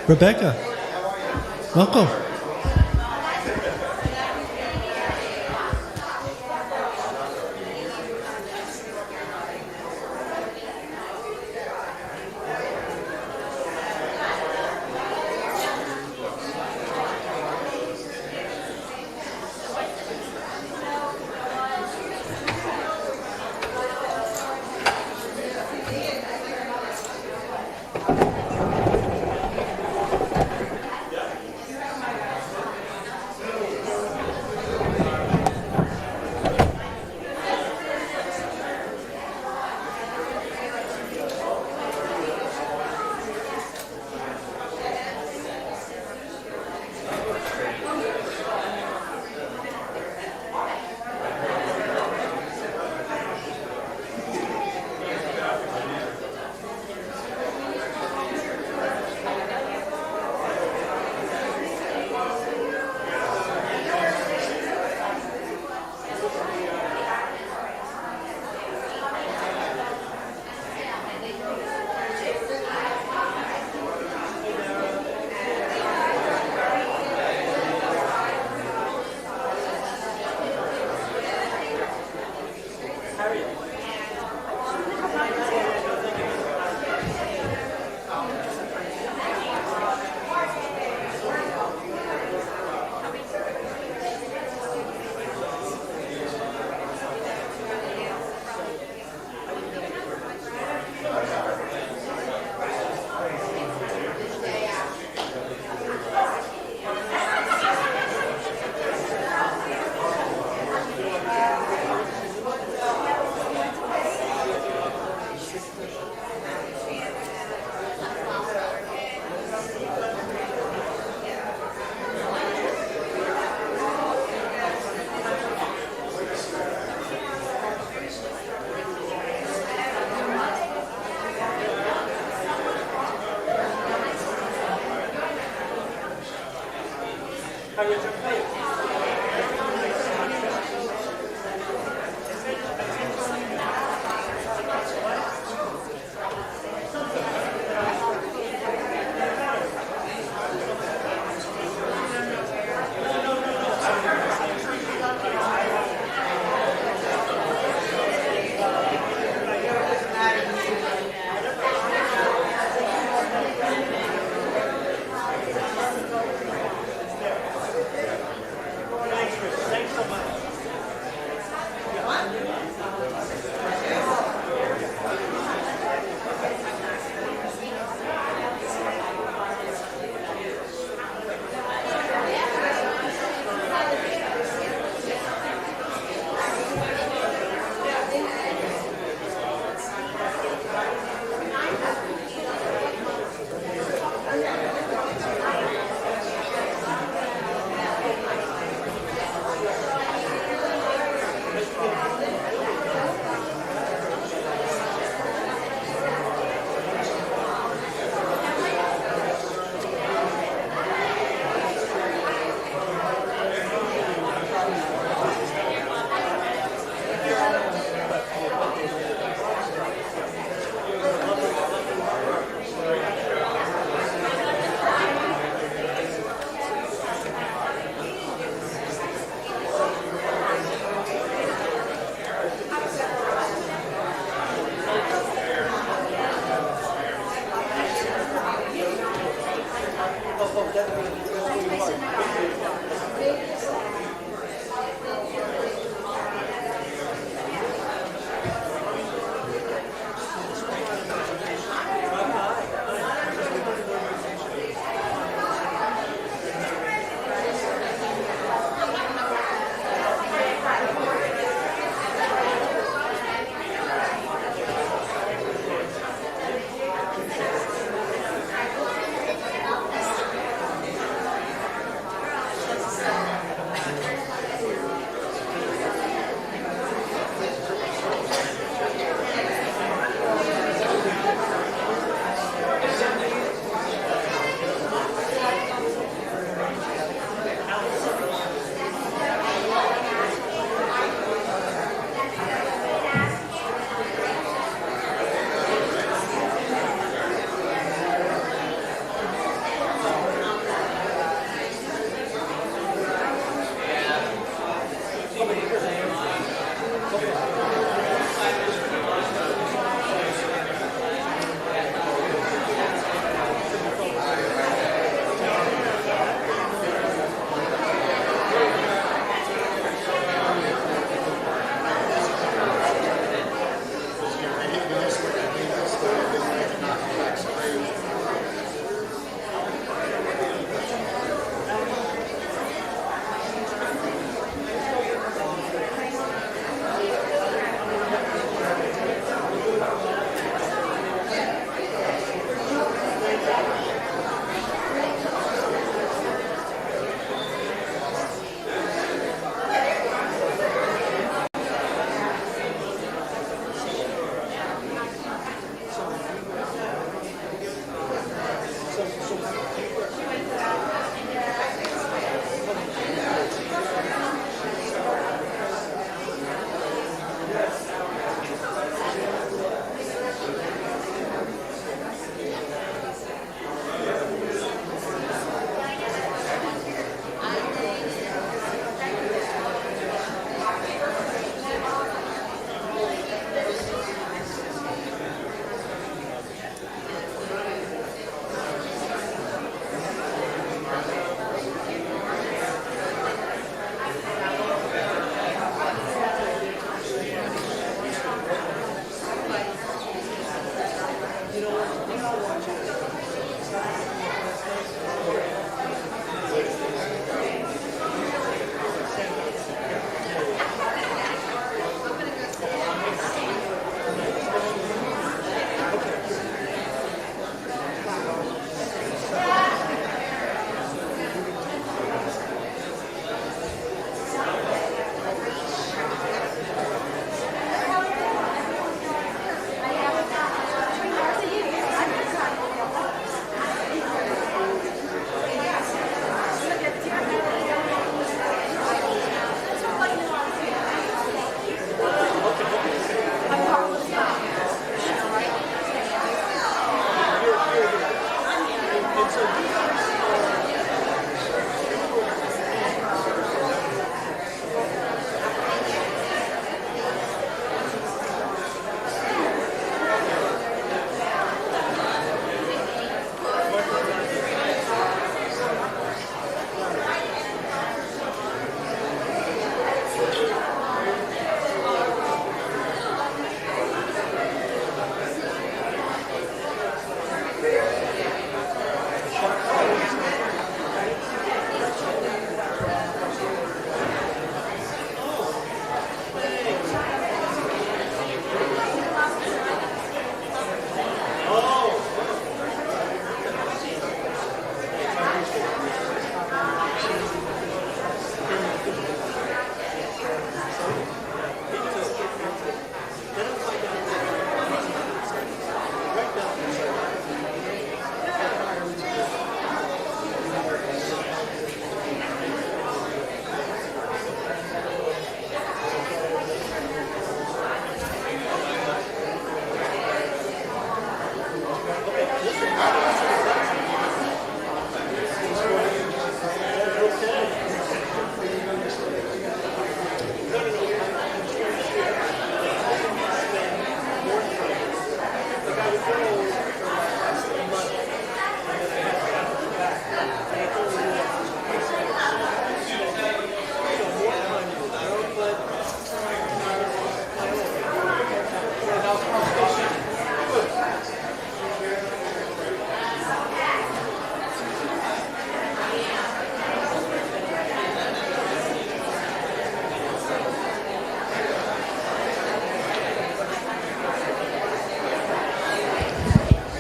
Rebecca, welcome.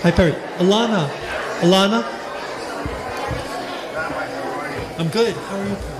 Hi, Perry. Alana. Alana? I'm good. How are you, Perry?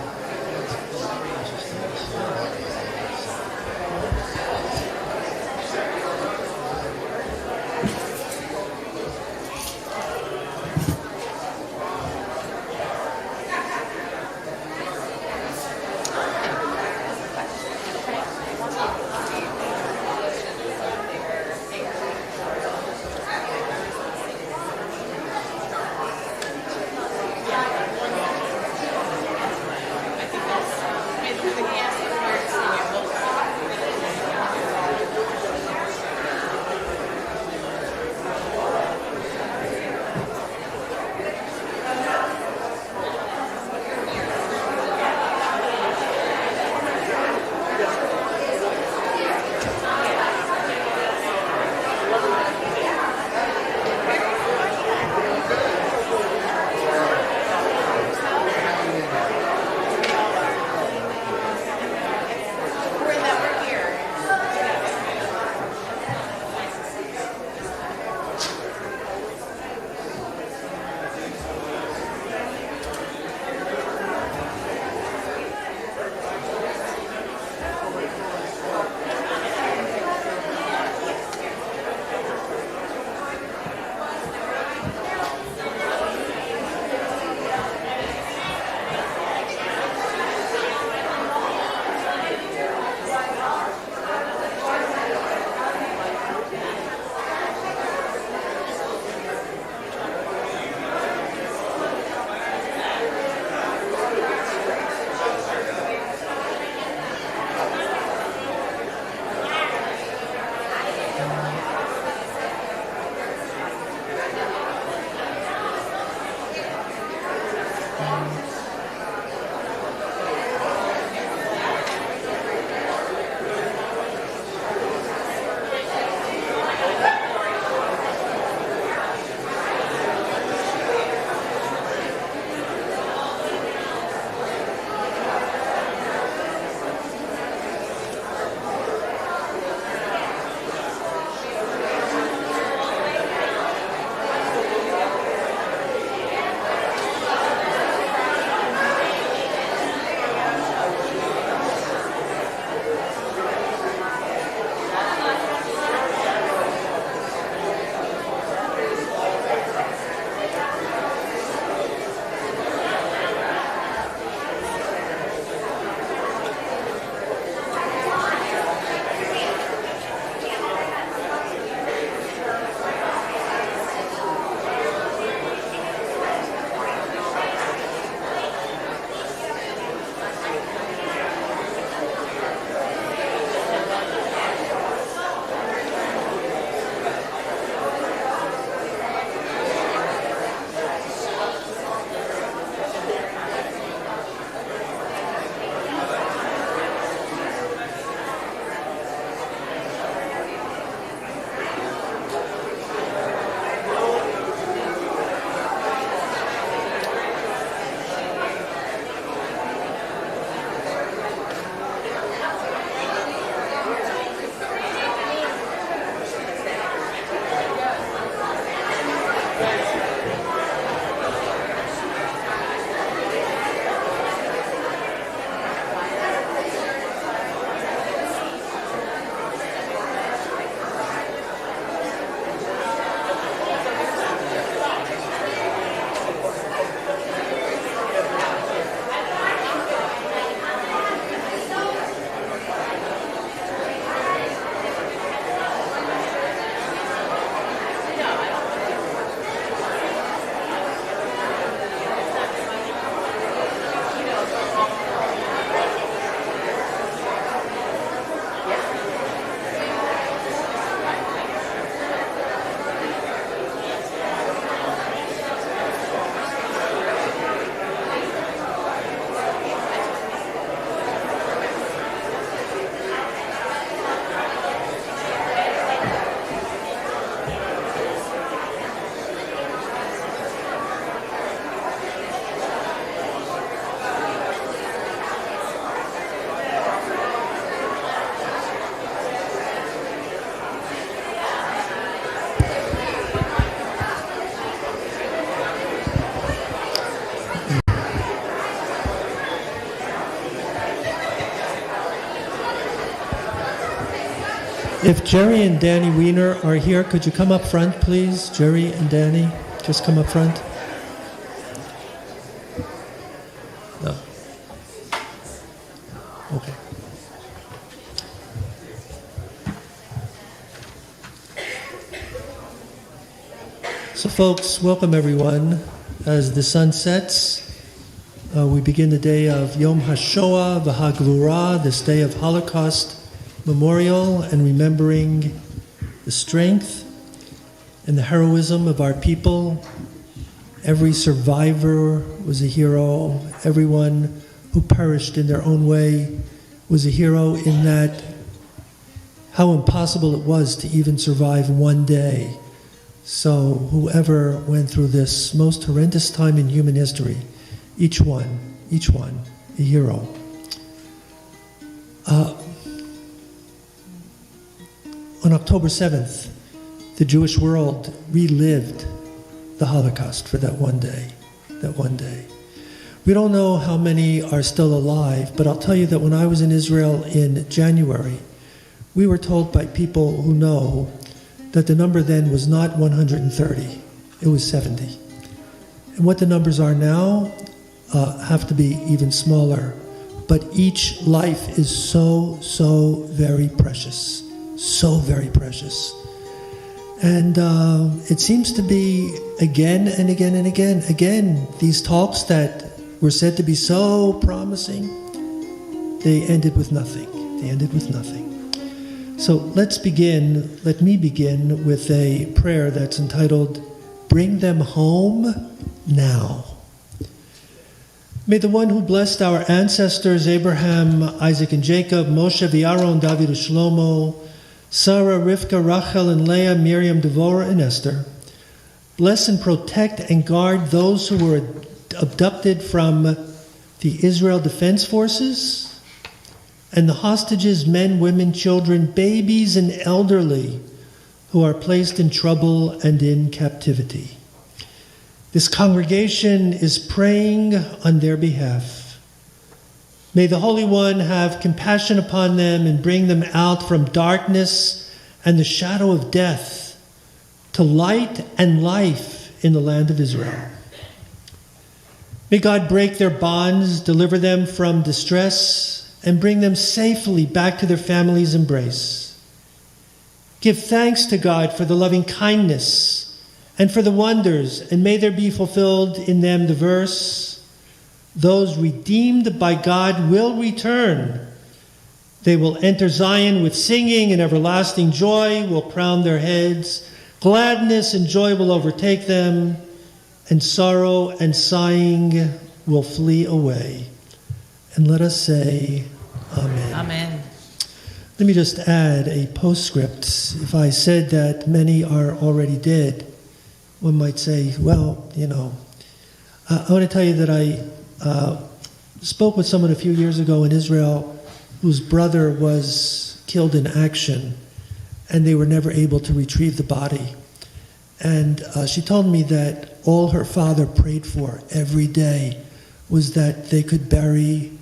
If Jerry and Danny Weiner are here, could you come up front, please? Jerry and Danny, just come up front. No. Okay. So folks, welcome everyone. As the sun sets, we begin the day of Yom HaShoah, V'Hagvura, this day of Holocaust memorial and remembering the strength and the heroism of our people. Every survivor was a hero. Everyone who perished in their own way was a hero, in that how impossible it was to even survive one day. So whoever went through this most horrendous time in human history, each one, a hero. On October 7th, the Jewish world relived the Holocaust for that one day. We don't know how many are still alive, but I'll tell you that when I was in Israel in January, we were told by people who know that the number then was not 130, it was 70. And what the numbers are now have to be even smaller. But each life is so very precious. So very precious. And it seems to be again and again, these talks that were said to be so promising, they ended with nothing. So let me begin with a prayer that's entitled, Bring Them Home Now. May the one who blessed our ancestors, Abraham, Isaac and Jacob, Moshe, Aaron, David, and Shlomo, Sarah, Rivka, Rachel, and Leah, Miriam, Devorah, and Esther, bless and protect and guard those who were abducted from the Israel Defense Forces, and the hostages, men, women, children, babies, and elderly, who are placed in trouble and in captivity. This congregation is praying on their behalf. May the Holy One have compassion upon them and bring them out from darkness and the shadow of death to light and life in the land of Israel. May God break their bonds, deliver them from distress, and bring them safely back to their family's embrace. Give thanks to God for the loving kindness and for the wonders, and may there be fulfilled in them the verse, those redeemed by God will return. They will enter Zion with singing, and everlasting joy will crown their heads. Gladness and joy will overtake them, and sorrow and sighing will flee away. And let us say, Amen. Amen. Let me just add a postscript. If I said that many are already dead, one might say, well, I want to tell you that I spoke with someone a few years ago in Israel whose brother was killed in action, and they were never able to retrieve the body. And she told me that all her father prayed for every day was that they could bury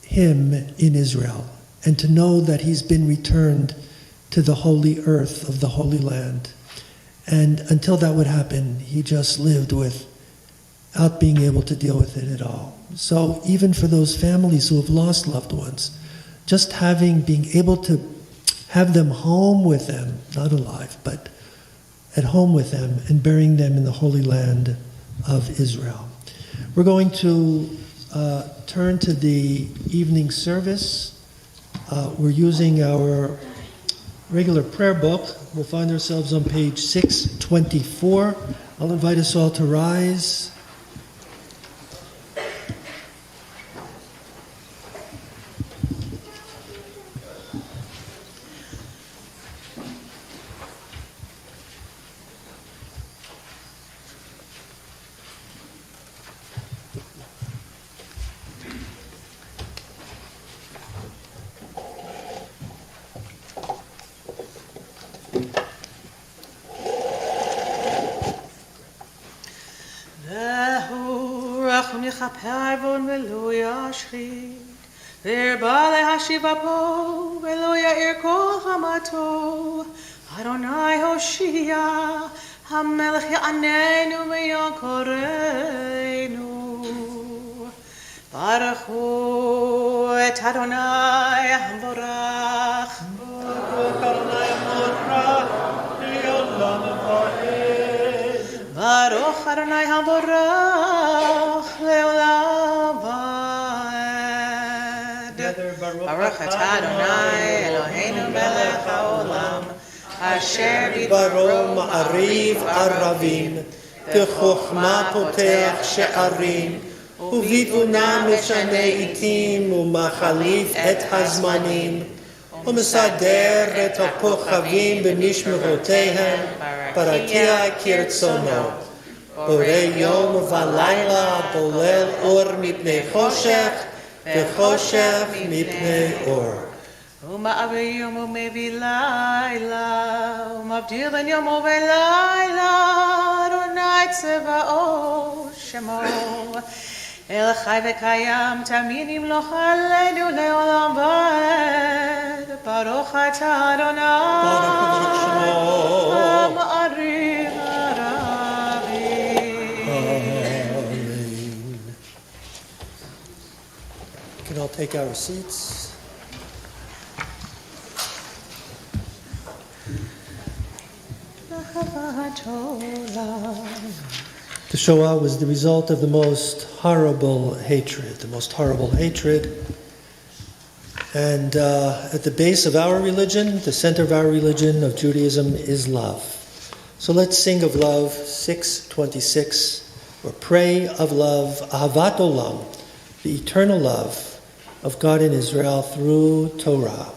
him in Israel, and to know that he's been returned to the holy earth of the Holy Land. And until that would happen, he just lived without being able to deal with it at all. So even for those families who have lost loved ones, just being able to have them home with them, not alive, but at home with them, and burying them in the Holy Land of Israel. We're going to turn to the evening service. We're using our regular prayer book. We'll find ourselves on page 624. I'll invite us all to rise. מכפר עוון ולא ישחית, והרבה ישיב אפו ולא יאיר כל חמתו. אדוני הושיע, המלך יעננו ביום קוראנו. ברכו את אדוני המבורך. ברוך אדוני המבורך, לעולם ועד. ברוך אדוני המבורך, לעולם ועד. ברוך אתה אדוני אלוהינו מלך העולם, אשר בדברו מעריב ערבים, בחוכמה פותח שערים, ובתבונה משנה עתים, ומחליף את הזמנים, ומסדר את הכוכבים במשמרותיהם, ברקיע כרצונו. בורא יום ולילה, בולל אור מפני חושך, וחושך מפני אור. ומעביר יום ומביא לילה, ומבדיל בין יום ולילה, אדוני צבאו שמו. אל חי וקיים, תמיד ימלוך עלינו לעולם ועד. ברוך אתה אדוני, המעריב ערבים. Amen. We can all take our seats. The Shoah was the result of the most horrible hatred. And at the base of our religion, the center of our religion, of Judaism, is love. So let's sing of love, 626, or pray of love, Ahavat Olam, the eternal love of God in Israel through Torah.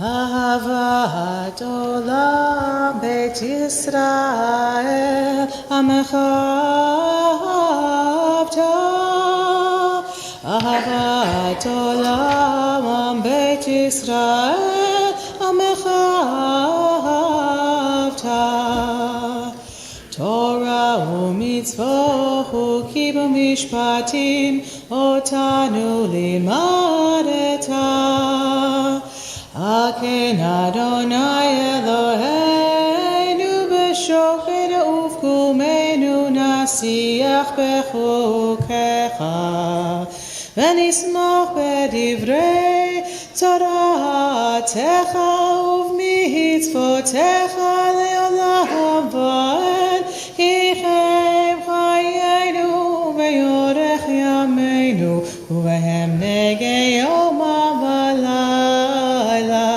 אהבת עולם בית ישראל עמך אהבת. אהבת עולם בית ישראל עמך אהבת. תורה ומצוות חוקים ומשפטים אותנו לימדת. כן אדוני אלוהינו בשוכבנו ובקומנו נשיח בחוקיך ונשמח בדברי תורתך ובמצוותיך לעולם ועד. כי חיים חיינו ויארך ימינו ובהם נגע יומם ולילה.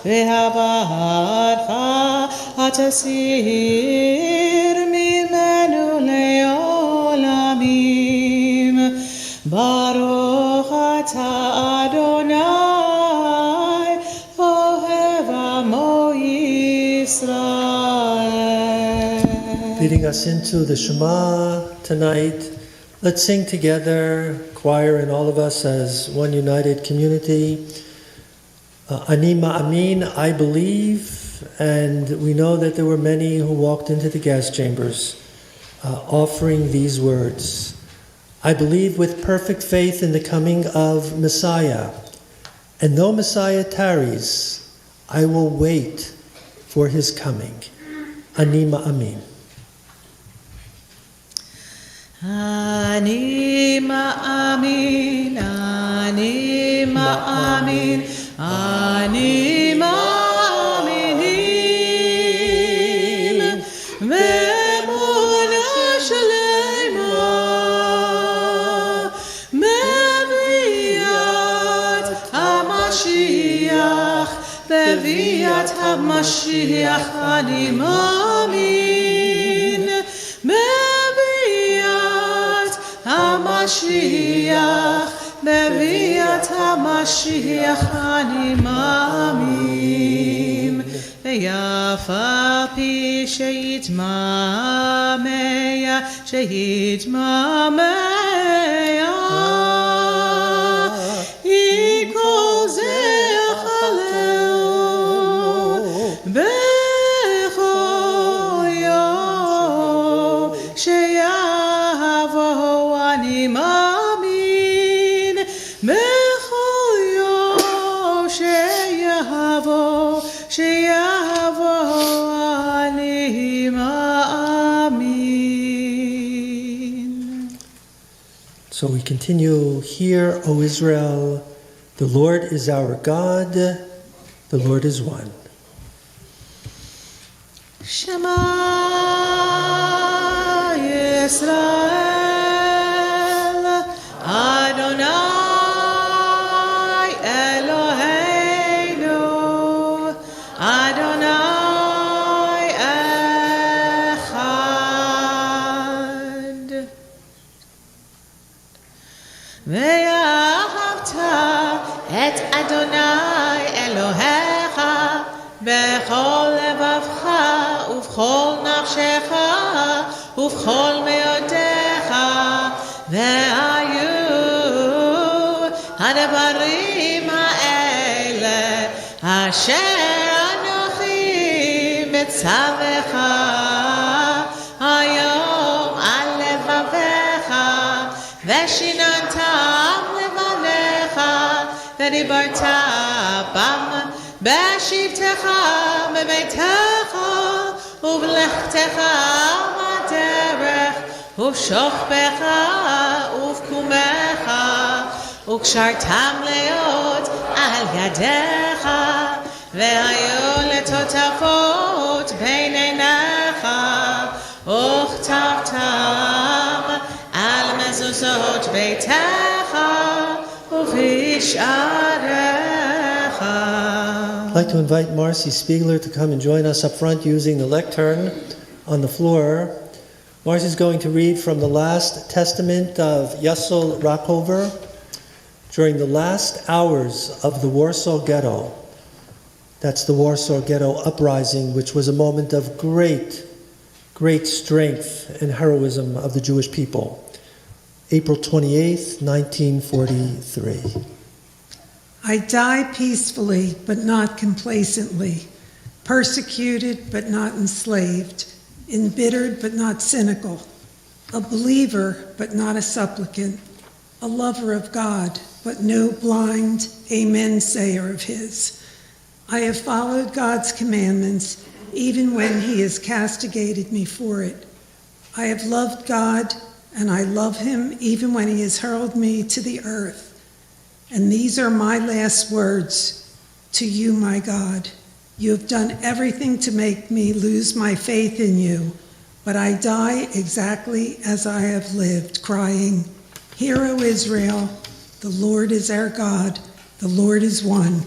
והבטחה התסיר ממנו לעולמים. ברוך אתה אדוני אוהב עמו ישראל. Leading us into the Shema tonight, let's sing together, choir and all of us as one united community. Ani ma'amin, I believe, and we know that there were many who walked into the gas chambers offering these words. I believe with perfect faith in the coming of Messiah, and though Messiah tarries, I will wait for his coming. Ani ma'amin. Ani ma'amin, ani ma'amin, ani ma'aminim, ve'emuna shlema, meviat HaMashiach, meviat HaMashiach, ani ma'amin, HaMashiach, beviat HaMashiach ani ma'amin. Ve'af al pi sheitmamea, Ikol zeh chalel bechol yom sheyavo ani ma'amin bechol שיבוא אני מאמין. So we continue, Hear, O Israel, the Lord is our God, the Lord is one. Shema Yisrael, Adonai Eloheinu, Adonai Echad. ואהבת את אדוני אלוהיך בכל לבבך ובכל נפשך ובכל מאודך, והיו הדברים האלה אשר אנוכי מצווך היום על לבביך, ושיננתם לבניך, ודיברת בם בשבתך בביתך ובלכתך בדרך ובשוכבך ובקומך, וקשרתם להיות על ידיך, והיו לטוטפות בין עיניך, וכתבתם על מזוזות ביתך ובשעריך. I'd like to invite Marcy Spiegler to come and join us up front using the lectern on the floor. Marcy is going to read from the last testament of Yessel Rockover during the last hours of the Warsaw Ghetto. That's the Warsaw Ghetto uprising, which was a moment of great strength and heroism of the Jewish people. April 28th, 1943. I die peacefully, but not complacently, persecuted, but not enslaved, embittered, but not cynical, a believer, but not a supplicant, a lover of God, but no blind amen sayer of his. I have followed God's commandments, even when he has castigated me for it. I have loved God, and I love him even when he has hurled me to the earth. And these are my last words to you, my God. You have done everything to make me lose my faith in you, but I die exactly as I have lived, crying, Hear, O Israel, the Lord is our God, the Lord is one.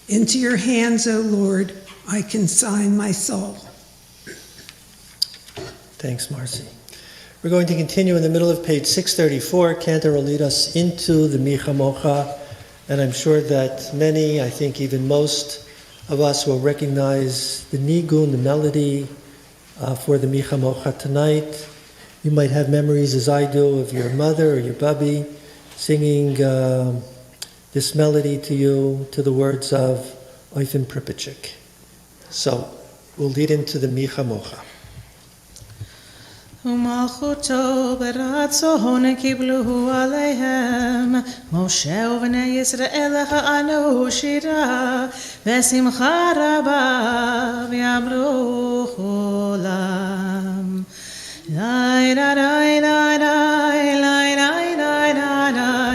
Into your hands, O Lord, I consign my soul. Thanks, Marcy. We're going to continue in the middle of page 634. Cantor will lead us into the Micha Mocha, and I'm sure that many, I think even most of us, will recognize the nigun, the melody for the Micha Mocha tonight. You might have memories, as I do, of your mother or your bubby singing this melody to you to the words of Oifen Pripachik. So we'll lead into the Micha Mocha. ומלכותו ברצון קיבלו עליהם משה ובני ישראל הענו שירה ושמחה רבה ויאמרו כולם לי לה לה לה לה לה לה לה לה לה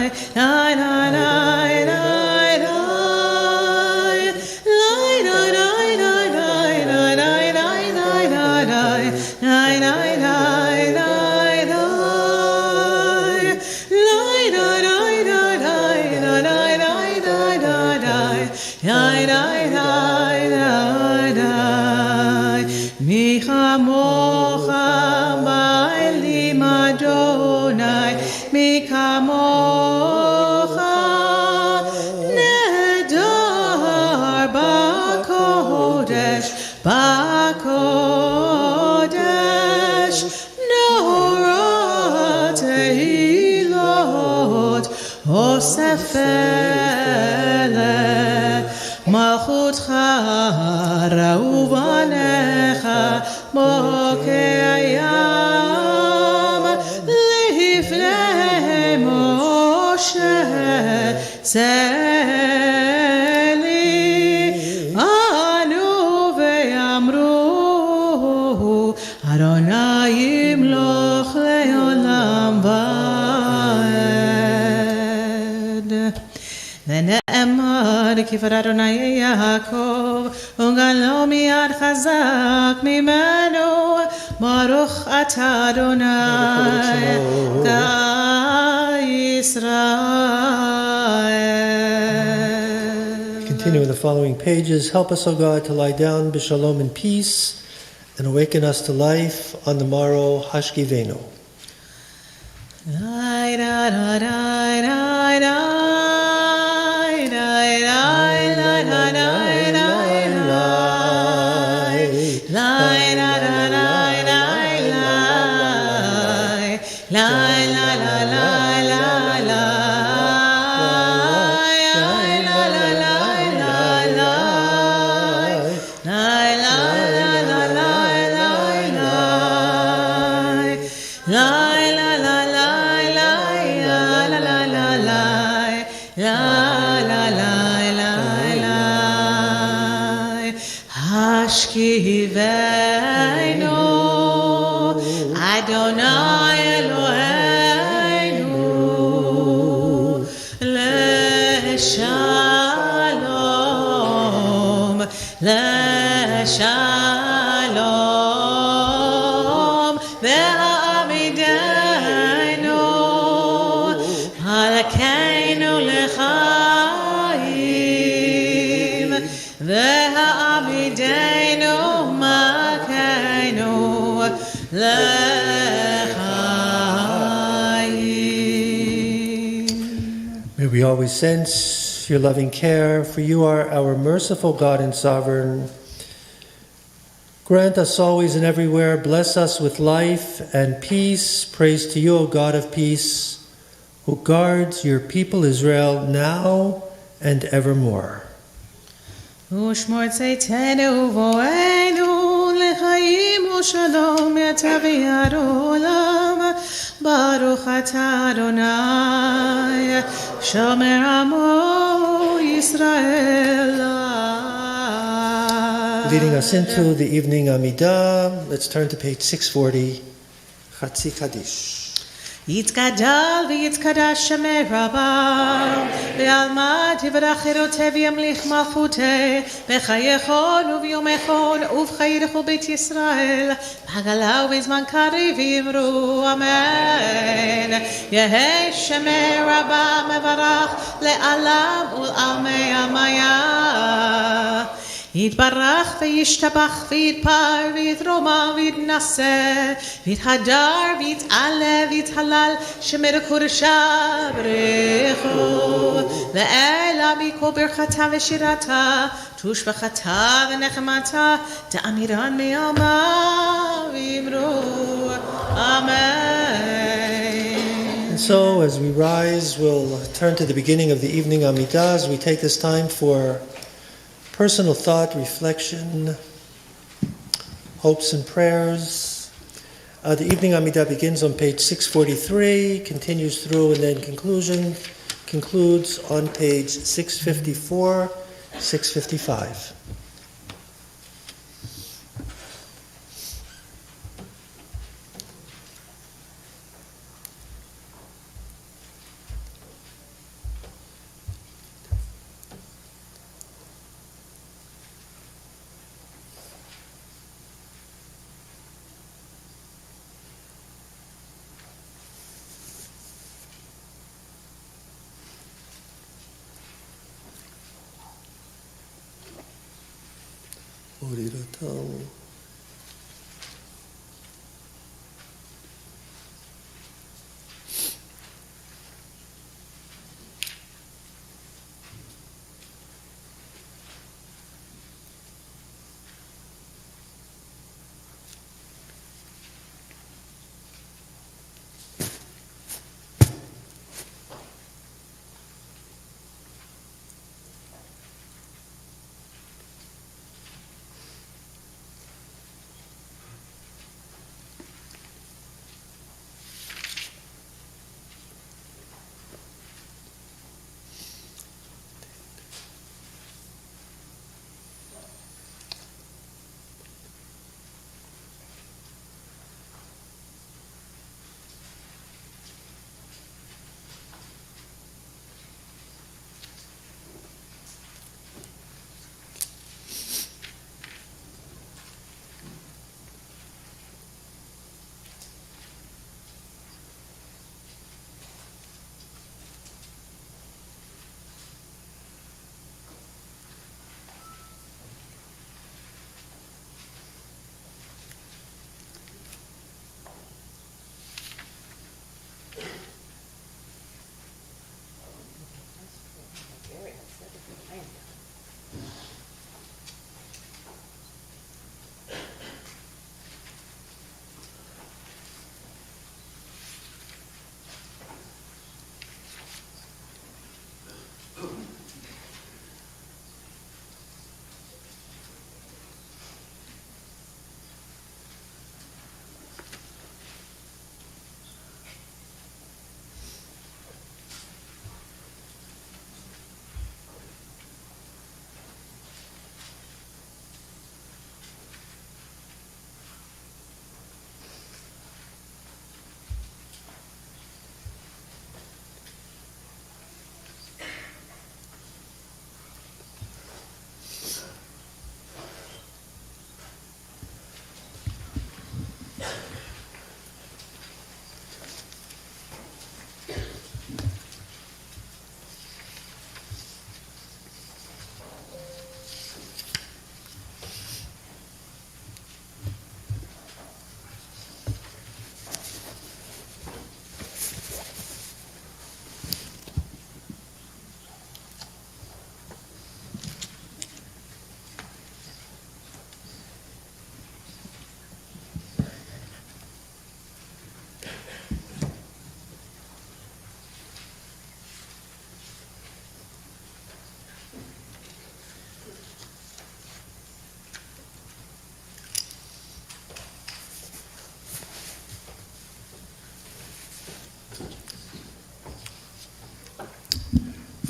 Micha mocha ba'elim Adonai, Micha mocha nedar ba'kodesh, ba'kodesh norat tehilot osefele malchutcha ra'u banecha Mokeyam lifnei Moshe Zel Echad kifar Adonai Yaakov ungalo miad chazak mimenu Baruch atah Adonai Israel. Continue in the following pages. Help us, O God, to lie down b'shalom in peace and awaken us to life on the morrow. Hashkivenu. Lai da da da da da. Hashkivenu Adonai Eloheinu Leshalom Leshalom Ve'amidenu Malakeinu Lechaim Ve'amidenu May we always sense your loving care, for you are our merciful God and sovereign. Grant us always and everywhere, bless us with life and peace. Praise to you, O God of peace, who guards your people Israel now and evermore. ושמור צאתנו ובואנו לחיים ושלום יתביע עולם ברוך אתה אדוני שומר עמו ישראל. Leading us into the evening Amidah, let's turn to page 640, Chatzi Kaddish. יתגדל ויתקדש שמי רבה ועלמד יברך חירותי וימליך מלכותי בחייכון וביומכון ובחיי לכל בית ישראל בהגלה ובזמן קריב ויאמרו אמן. יהי שמי רבה מברך לעולם ולעלמי עמיה יתברך וישתבח ויתפאר ויתרומם ויתנשא ויתהדר ויתעלה ויתהלל שמר קודשה ברכו לאלה מכל ברכתה ושירתה תושבחתה ונחמתה תאמירן מיומה ויאמרו אמן. And so as we rise, we'll turn to the beginning of the evening Amidah as we take this time for personal thought, reflection, hopes and prayers. The evening Amidah begins on page 643, continues through, and then concludes on page 654, 655.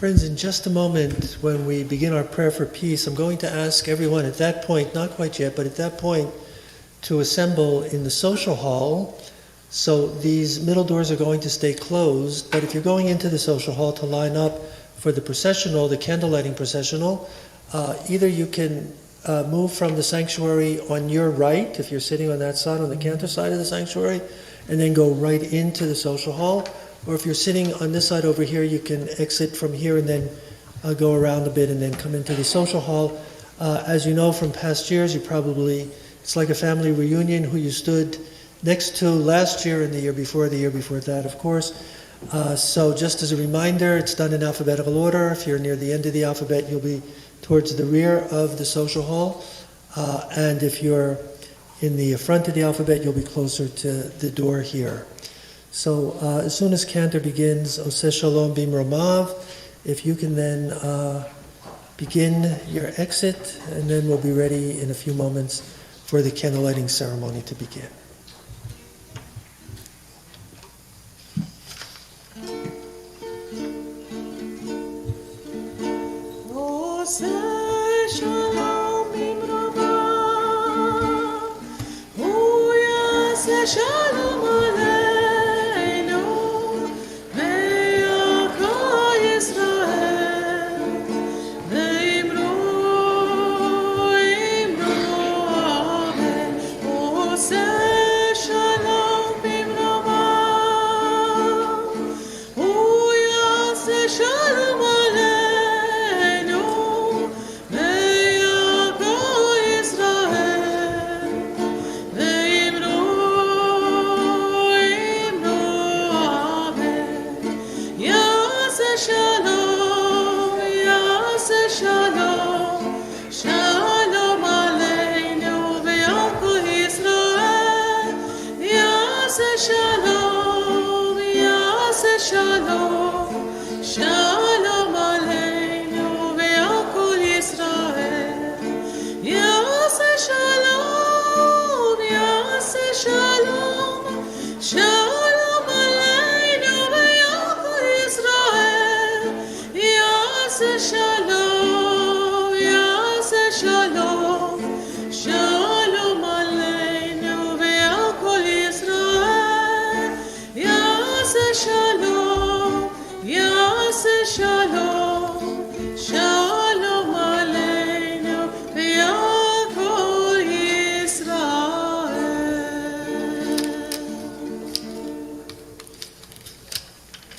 Friends, in just a moment, when we begin our prayer for peace, I'm going to ask everyone at that point, not quite yet, but at that point, to assemble in the social hall. So these middle doors are going to stay closed, but if you're going into the social hall to line up for the processional, the candle lighting processional, either you can move from the sanctuary on your right, if you're sitting on that side, on the cantor side of the sanctuary, and then go right into the social hall. Or if you're sitting on this side over here, you can exit from here and then go around a bit and then come into the social hall. As you know from past years, it's like a family reunion who you stood next to last year and the year before that, of course. So just as a reminder, it's done in alphabetical order. If you're near the end of the alphabet, you'll be towards the rear of the social hall. And if you're in the front of the alphabet, you'll be closer to the door here. So as soon as cantor begins, Oseh Shalom Bimromav, if you can then begin your exit, and then we'll be ready in a few moments for the candle lighting ceremony to begin. Oseh Shalom Bimromav, Hu Yaseh Shalom Aleinu.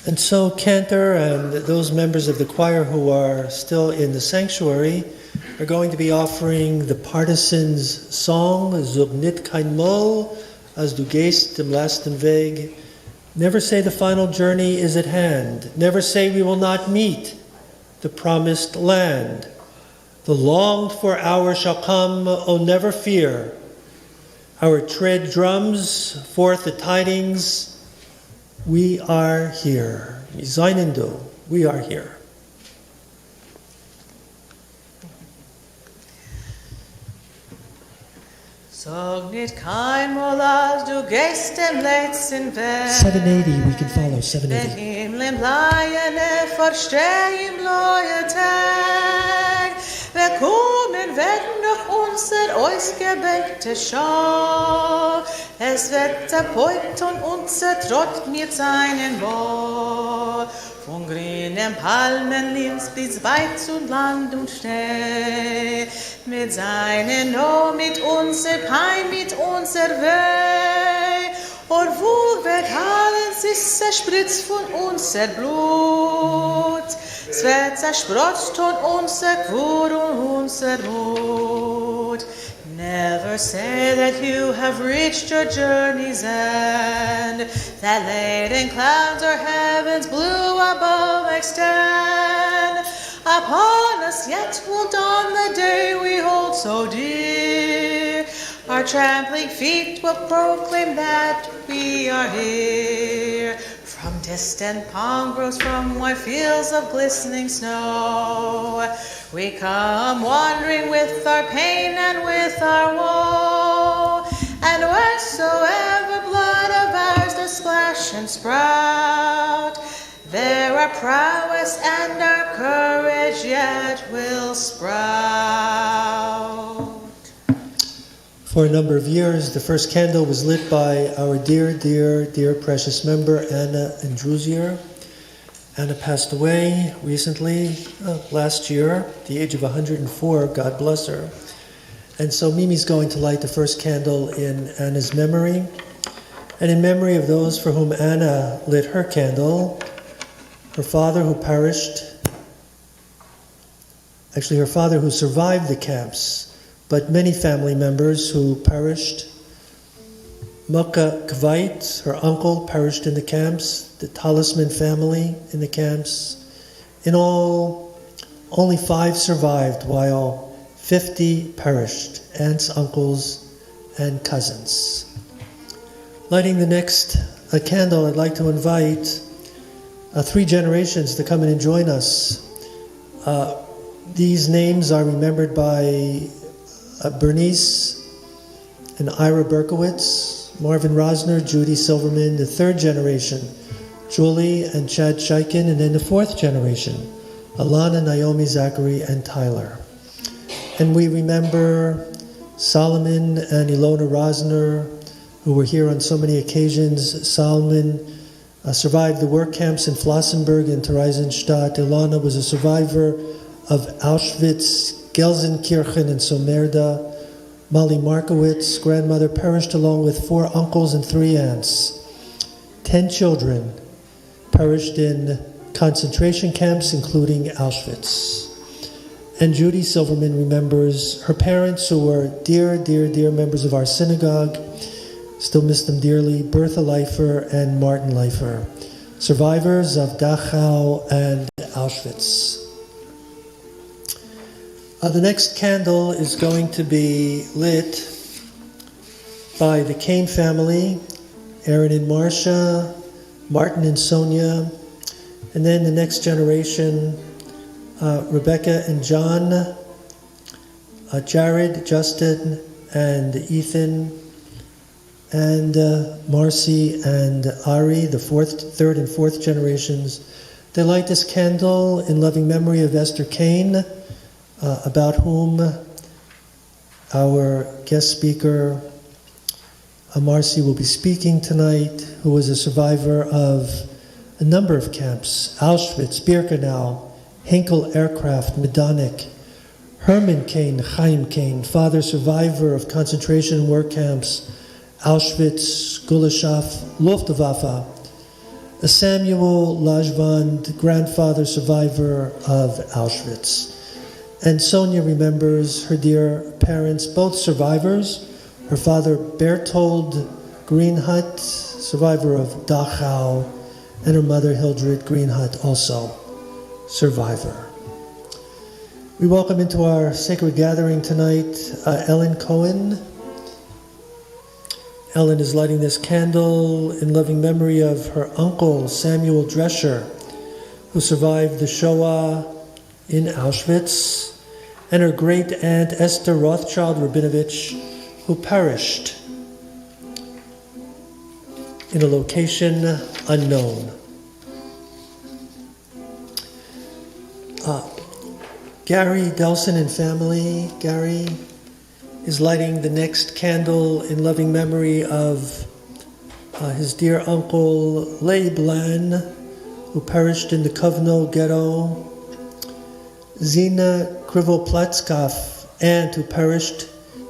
And so cantor and those members of the choir who are still in the sanctuary are going to be offering the partisans' song, Zog nit kein Mol, as du gehst dem lasten Weg. Never say the final journey is at hand. Never say we will not meet the promised land. The longed-for hour shall come, oh never fear. Our tread drums forth the tidings, we are here. Zeinendu, we are here. Sag nicht kein Mal, als du gehst dem letzten Weg. 780, we can follow, Der 780. Himmel bleiene, versteh im neuen Tag. Wir kommen werden durch unser ausgebäckte Schau. Es wird zerbeut und unser Trott mit seinen Bau. Von grünen Palmen links bis weit zu Land und Schnee. Mit seinen No, mit unser Pein, mit unser Weh. Und wo wird alles ist zerspritzt von unser Blut. Es wird zersprotzt von unser Quor und unser Mut. Never say that you have reached your journey's end, that laden clouds or heaven's blue above extend. Upon us yet will dawn the day we hold so dear. Our trampling feet will proclaim that we are here. From distant palm groves, from white fields of glistening snow, we come wandering with our pain and with our woe. And wheresoever blood of ours does splash and sprout, There our prowess and our courage yet will sprout. For a number of years, the first candle was lit by our dear precious member, Anna Andruzier. Anna passed away recently, last year, at the age of 104, God bless her. And so Mimi's going to light the first candle in Anna's memory, and in memory of those for whom Anna lit her candle, her father who perished, actually her father who survived the camps, but many family members who perished. Mocha Kvait, her uncle, perished in the camps, the Talisman family in the camps. In all, only 5 survived, while 50 perished, aunts, uncles, and cousins. Lighting the next candle, I'd like to invite 3 generations to come in and join us. These names are remembered by Bernice and Ira Berkowitz, Marvin Rosner, Judy Silverman, the 3rd generation, Julie and Chad Scheiken, and then the 4th generation, Alana, Naomi, Zachary, and Tyler. And we remember Solomon and Ilona Rosner, who were here on so many occasions. Solomon survived the work camps in Flossenburg and Theresienstadt. Ilona was a survivor of Auschwitz, Gelsenkirchen, and Somerda. Molly Markowitz, grandmother, perished along with 4 uncles and 3 aunts. 10 children perished in concentration camps, including Auschwitz. And Judy Silverman remembers her parents, who were dear members of our synagogue. Still miss them dearly. Bertha Leifer and Martin Leifer, survivors of Dachau and Auschwitz. The next candle is going to be lit by the Kane family, Aaron and Marcia, Martin and Sonia, and then the next generation, Rebecca and John, Jared, Justin, and Ethan, and Marcy and Ari, the 3rd and 4th generations. They light this candle in loving memory of Esther Kane, about whom our guest speaker, Marcy, will be speaking tonight, who was a survivor of a number of camps: Auschwitz, Birkenau, Henkel Aircraft, Medanik, Herman Kane, Chaim Kane, father survivor of concentration work camps, Auschwitz, Gulashof, Luftwaffe, Samuel Lajvand, grandfather survivor of Auschwitz. And Sonia remembers her dear parents, both survivors. Her father, Berthold Greenhut, survivor of Dachau, and her mother, Hildred Greenhut, also survivor. We welcome into our sacred gathering tonight Ellen Cohen. Ellen is lighting this candle in loving memory of her uncle, Samuel Drescher, who survived the Shoah in Auschwitz, and her great-aunt Esther Rothschild Rabinovich, who perished in a location unknown. Gary Delson and family. Gary is lighting the next candle in loving memory of his dear uncle Leib Lan, who perished in the Kovno ghetto. Zina Krivoplatskov, aunt, who perished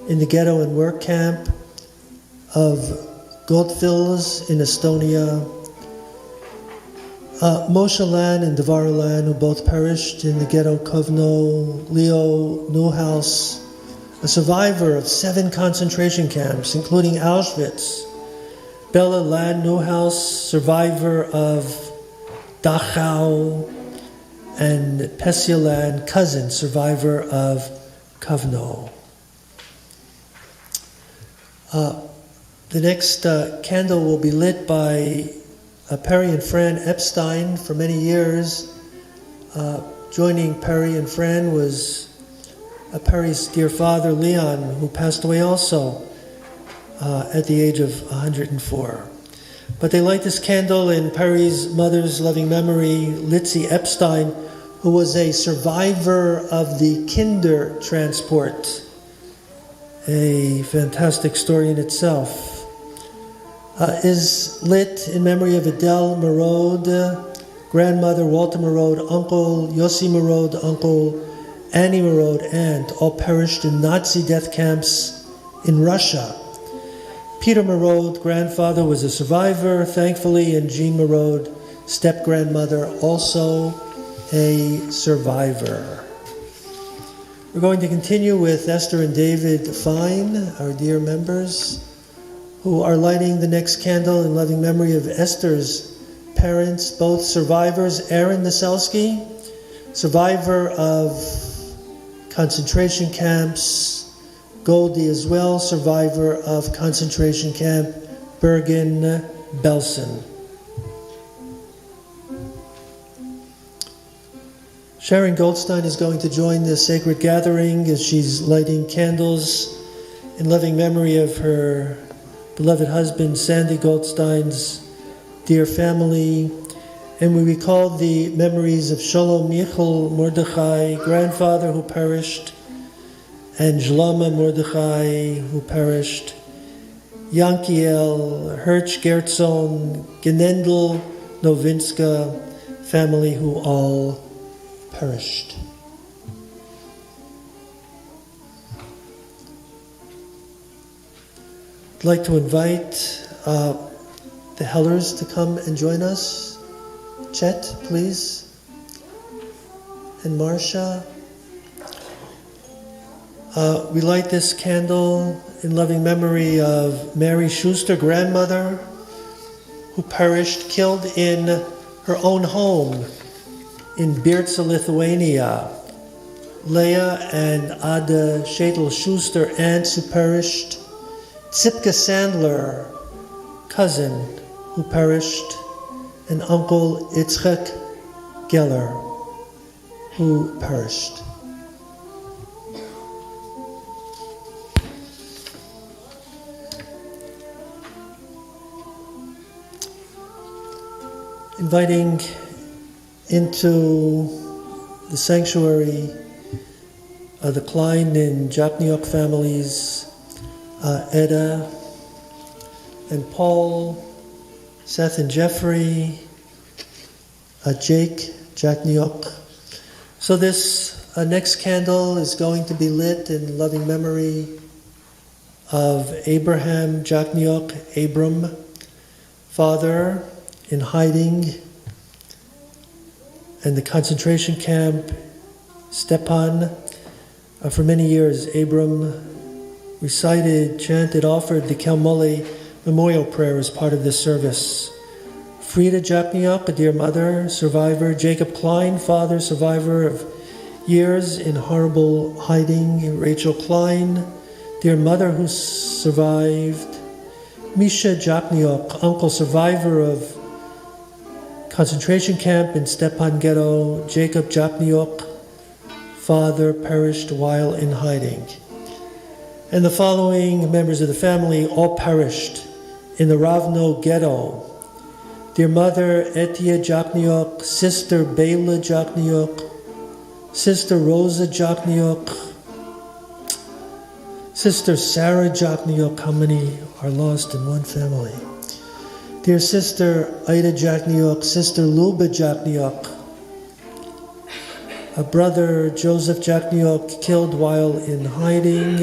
in the ghetto and work camp of Goldfils in Estonia. Moshe Lan and Devara Lan, who both perished in the ghetto Kovno. Leo Newhouse, a survivor of 7 concentration camps, including Auschwitz. Bella Lan Newhouse, survivor of Dachau. And Pesia Lan, cousin, survivor of Kovno. The next candle will be lit by Perry and Fran Epstein. For many years, joining Perry and Fran was Perry's dear father, Leon, who passed away also at the age of 104. But they light this candle in Perry's mother's loving memory, Litzy Epstein, who was a survivor of the Kinder transport. A fantastic story in itself. Is lit in memory of Adele Marode, grandmother Walter Marode, uncle Yossi Marode, uncle Annie Marode, aunt, all perished in Nazi death camps in Russia. Peter Marode, grandfather, was a survivor, thankfully, and Jean Marode, step-grandmother, also a survivor. We're going to continue with Esther and David Fine, our dear members, who are lighting the next candle in loving memory of Esther's parents, both survivors, Aaron Naselsky, survivor of concentration camps, Goldie as well, survivor of concentration camp Bergen-Belsen. Sharon Goldstein is going to join the sacred gathering as she's lighting candles in loving memory of her beloved husband, Sandy Goldstein's dear family. And we recall the memories of Shalom Michal Mordechai, grandfather who perished, and Jlama Mordechai who perished, Yankiel, Hirsch Gertzon, Genendel Novinska family who all perished. I'd like to invite the Hellers to come and join us. Chet, please. And Marcia. We light this candle in loving memory of Mary Schuster, grandmother, who perished, killed in her own home in Birza, Lithuania. Leah and Ada Shetel Schuster, aunts who perished. Tzipka Sandler, cousin who perished. And Uncle Itzchak Geller, who perished. Inviting into the sanctuary the Klein and Japniok families, Edda and Paul, Seth and Jeffrey, Jake, Japniok. So this next candle is going to be lit in loving memory of Abraham Japniok, Abram, father in hiding, and the concentration camp, Stepan. For many years, Abram recited, chanted, offered the Kelmole memorial prayer as part of this service. Frida Japniok, a dear mother, survivor. Jacob Klein, father, survivor of years in horrible hiding. Rachel Klein, dear mother who survived. Misha Japniok, uncle, survivor of concentration camp in Stepan Ghetto. Jacob Japniok, father, perished while in hiding. And the following members of the family all perished in the Ravno Ghetto. Dear mother, Etia Japniok, sister Bela Japniok, sister Rosa Japniok, sister Sarah Japniok. How many are lost in one family? Dear sister Ida Japniok, sister Luba Japniok, a brother Joseph Japniok killed while in hiding,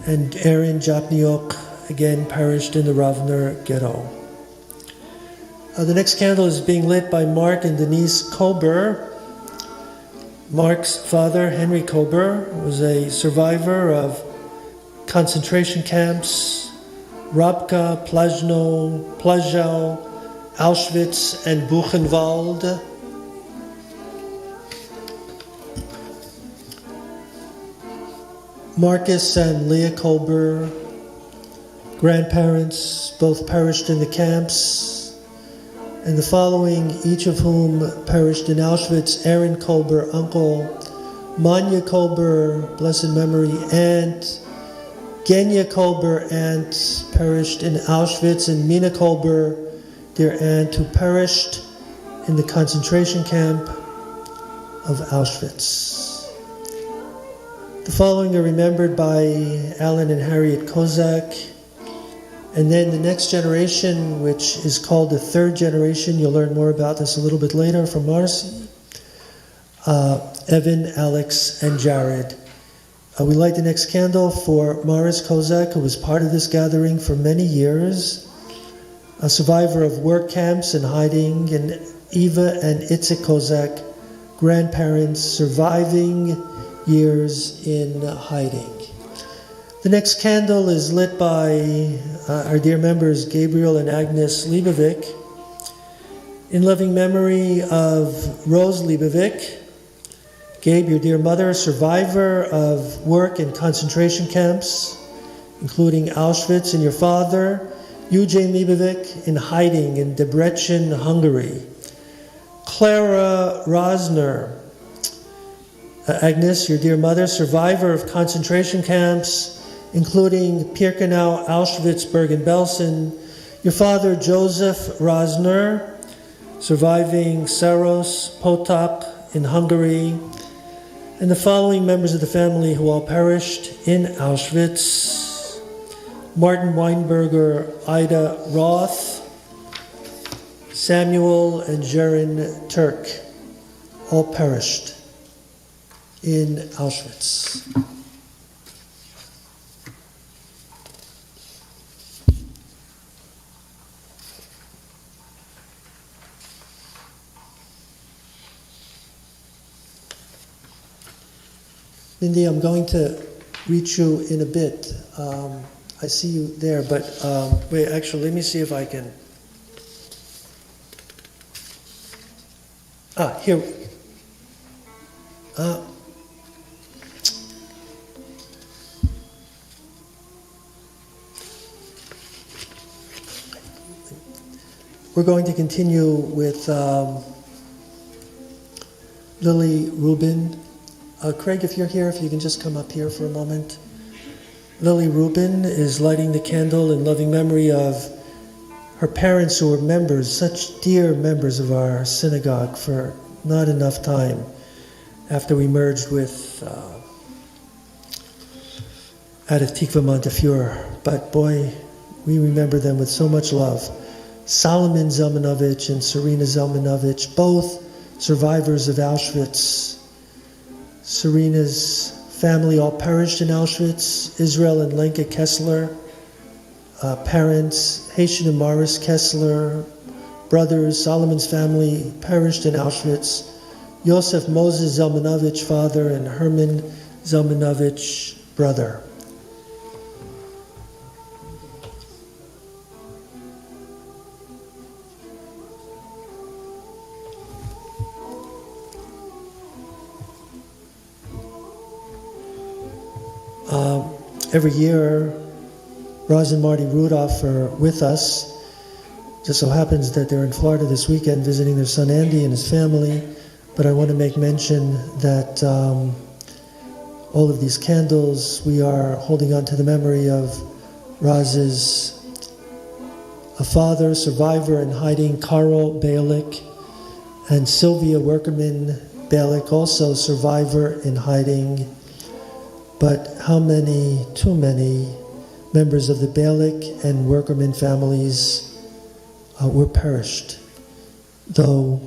and Aaron Japniok again perished in the Ravner Ghetto. The next candle is being lit by Mark and Denise Kober. Mark's father, Henry Kober, was a survivor of concentration camps, Rabka, Plazno, Plazhau, Auschwitz, and Buchenwald. Marcus and Leah Kober, grandparents, both perished in the camps. And the following, each of whom perished in Auschwitz: Aaron Kober, uncle; Manya Kober, blessed memory, aunt; Genya Kolber, aunt, perished in Auschwitz, and Mina Kolber, dear aunt, who perished in the concentration camp of Auschwitz. The following are remembered by Alan and Harriet Kozak. And then the next generation, which is called the third generation, you'll learn more about this a little bit later from Marcy, Evan, Alex, and Jared. We light the next candle for Morris Kozak, who was part of this gathering for many years, a survivor of work camps and hiding, and Eva and Itzik Kozak, grandparents surviving years in hiding. The next candle is lit by our dear members Gabriel and Agnes Leibovic in loving memory of Rose Leibovic. Gabe, your dear mother, survivor of work in concentration camps, including Auschwitz, and your father, Eugene Leibovic, in hiding in Debrecen, Hungary. Clara Rosner, Agnes, your dear mother, survivor of concentration camps, including Birkenau, Auschwitz, Bergen-Belsen. Your father, Joseph Rosner, surviving Saros, Potok in Hungary. And the following members of the family who all perished in Auschwitz: Martin Weinberger, Ida Roth, Samuel and Jaren Turk, all perished in Auschwitz. Mindy, I'm going to reach you in a bit. I see you there, but wait, actually, let me see if I can. Here. We're going to continue with Lily Rubin. Craig, if you're here, if you can just come up here for a moment. Lily Rubin is lighting the candle in loving memory of her parents who were members, such dear members of our synagogue for not enough time after we merged with out of Tikva Montefiore. But boy, we remember them with so much love. Solomon Zelmanovich and Serena Zelmanovich, both survivors of Auschwitz. Serena's family all perished in Auschwitz. Israel and Lenka Kessler, parents, Haitian and Morris Kessler, brothers. Solomon's family perished in Auschwitz. Yosef Moses Zelmanovich, father, and Herman Zelmanovich, brother. Every year, Roz and Marty Rudolph are with us. Just so happens that they're in Florida this weekend visiting their son Andy and his family. But I want to make mention that all of these candles, we are holding on to the memory of Roz's a father, survivor in hiding, Carl Balik, and Sylvia Workerman Balik, also survivor in hiding. But how many, too many, members of the Balik and Workerman families were perished, though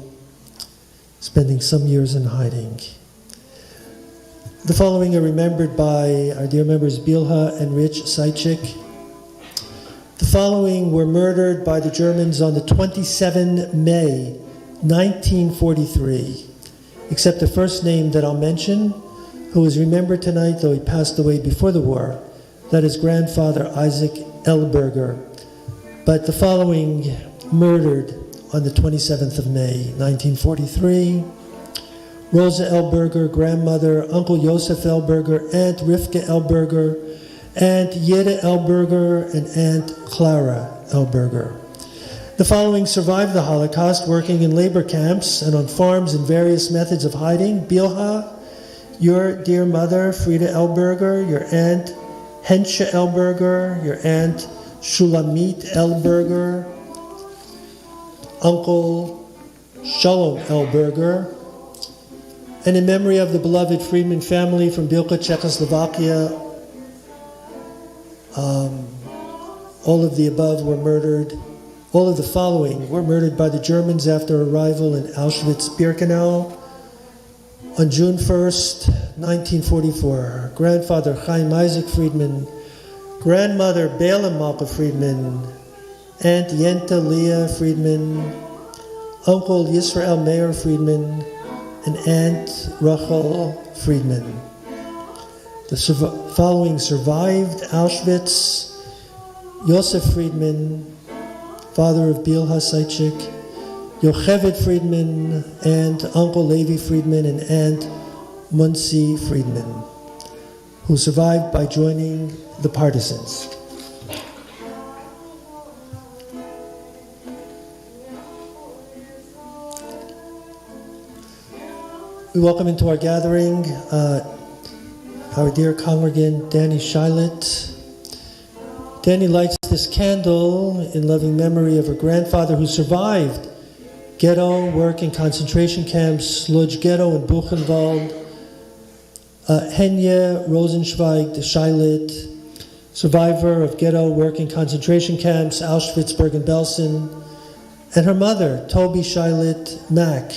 spending some years in hiding. The following are remembered by our dear members Bilha and Rich Seichik. The following were murdered by the Germans on the 27th May, 1943, except the first name that I'll mention, who is remembered tonight, though he passed away before the war. That is grandfather Isaac Elberger. But the following murdered on the 27th of May, 1943. Rosa Elberger, grandmother, Uncle Josef Elberger, Aunt Rivka Elberger, Aunt Yeda Elberger, and Aunt Clara Elberger. The following survived the Holocaust, working in labor camps and on farms in various methods of hiding. Bilha, your dear mother, Frida Elberger, your aunt, Hensha Elberger, your Aunt Shulamit Elberger, Uncle Shalom Elberger, and in memory of the beloved Friedman family from Bilka, Czechoslovakia, all of the above were murdered. All of the following were murdered by the Germans after arrival in Auschwitz-Birkenau on June 1st, 1944. Grandfather Chaim Isaac Friedman, grandmother Bela Malka Friedman, Aunt Yenta Leah Friedman, Uncle Yisrael Meir Friedman, and Aunt Rachel Friedman. The following survived Auschwitz: Yosef Friedman, father of Bilha Seichik, Yocheved Friedman, and Uncle Levi Friedman, and Aunt Muncie Friedman, who survived by joining the partisans. We welcome into our gathering our dear congregant Danny Shilet. Danny lights this candle in loving memory of her grandfather who survived ghetto work in concentration camps, Lodz Ghetto in Buchenwald, Henye Rosenzweig Shilet, survivor of ghetto work in concentration camps, Auschwitz, Bergen-Belsen, and her mother, Toby Shilet Mack,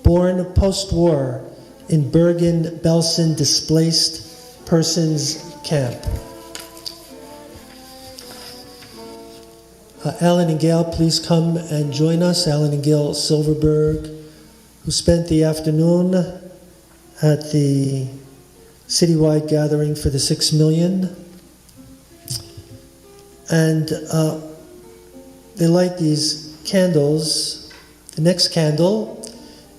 born post-war in Bergen-Belsen displaced persons camp. Alan and Gail, please come and join us. Alan and Gail Silverberg, who spent the afternoon at the citywide gathering for the 6 million. And they light these candles. The next candle,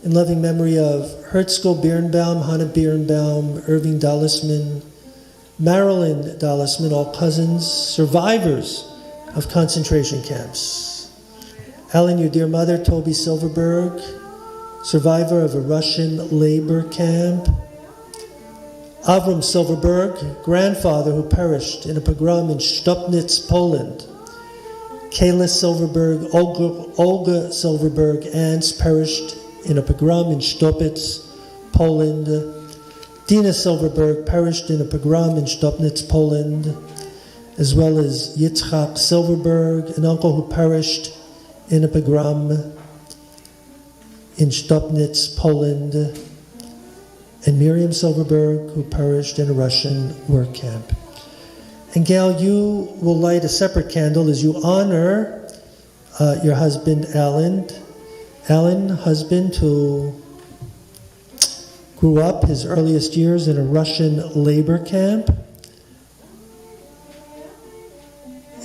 in loving memory of Herzl Birnbaum, Hannah Birnbaum, Irving Dallasman, Marilyn Dallasman, all cousins, survivors of concentration camps. Alan, your dear mother, Toby Silverberg, survivor of a Russian labor camp. Avram Silverberg, grandfather who perished in a pogrom in Stopnitz, Poland. Kayla Silverberg, Olga Silverberg, aunts perished in a pogrom in Stopnitz, Poland. Dina Silverberg perished in a pogrom in Stopnitz, Poland, as well as Yitzchak Silverberg, an uncle who perished in a pogrom in Stopnitz, Poland, and Miriam Silverberg, who perished in a Russian work camp. And Gail, you will light a separate candle as you honor your husband, Alan. Alan, husband who grew up his earliest years in a Russian labor camp,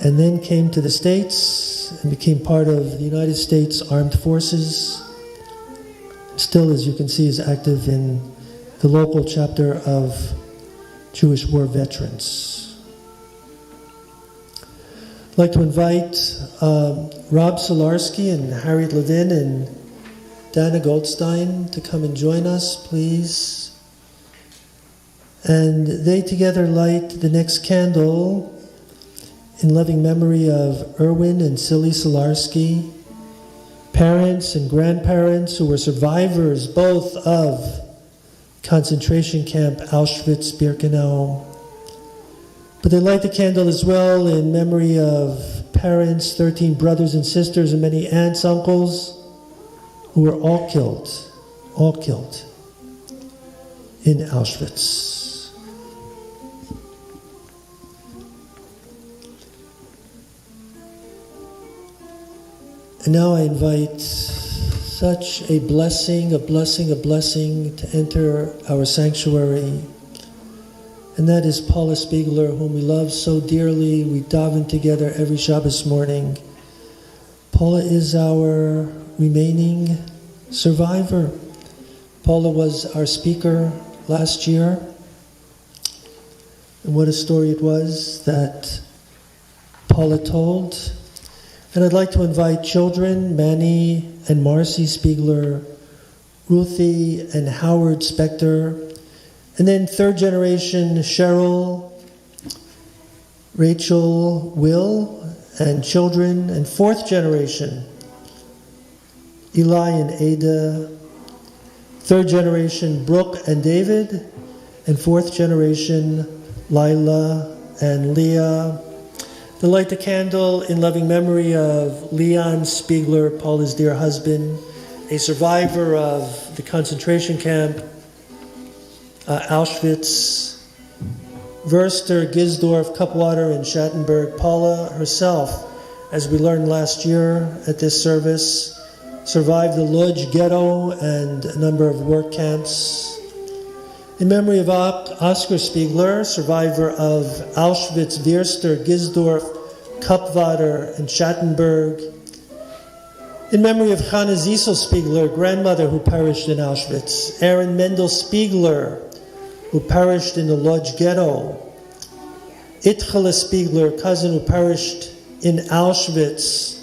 and then came to the States and became part of the United States Armed Forces. Still, as you can see, is active in the local chapter of Jewish War Veterans. I'd like to invite Rob Solarski and Harriet Levin and Dana Goldstein to come and join us, please. And they together light the next candle in loving memory of Erwin and Silly Solarski, parents and grandparents who were survivors both of concentration camp Auschwitz-Birkenau. But they light the candle as well in memory of parents, 13 brothers and sisters, and many aunts, uncles, who were all killed in Auschwitz. And now I invite such a blessing to enter our sanctuary. And that is Paula Spiegler, whom we love so dearly. We daven together every Shabbos morning. Paula is our remaining survivor. Paula was our speaker last year. And what a story it was that Paula told. And I'd like to invite children, Manny and Marcy Spiegler, Ruthie and Howard Spector, and then third generation, Cheryl Rachel, Will, and children, and fourth generation, Eli and Ada, third generation, Brooke and David, and fourth generation, Lila and Leah. To light the candle in loving memory of Leon Spiegler, Paula's dear husband, a survivor of the concentration camp, Auschwitz, Verster, Gisdorf, Cupwater, and Schattenberg. Paula herself, as we learned last year at this service, survived the Lodz ghetto and a number of work camps. In memory of Oscar Spiegler, survivor of Auschwitz, Verster, Gisdorf, Cupwater, and Schattenberg. In memory of Hannah Ziesel Spiegler, grandmother who perished in Auschwitz. Aaron Mendel Spiegler, who perished in the Lodz ghetto. Itchela Spiegler, cousin who perished in Auschwitz.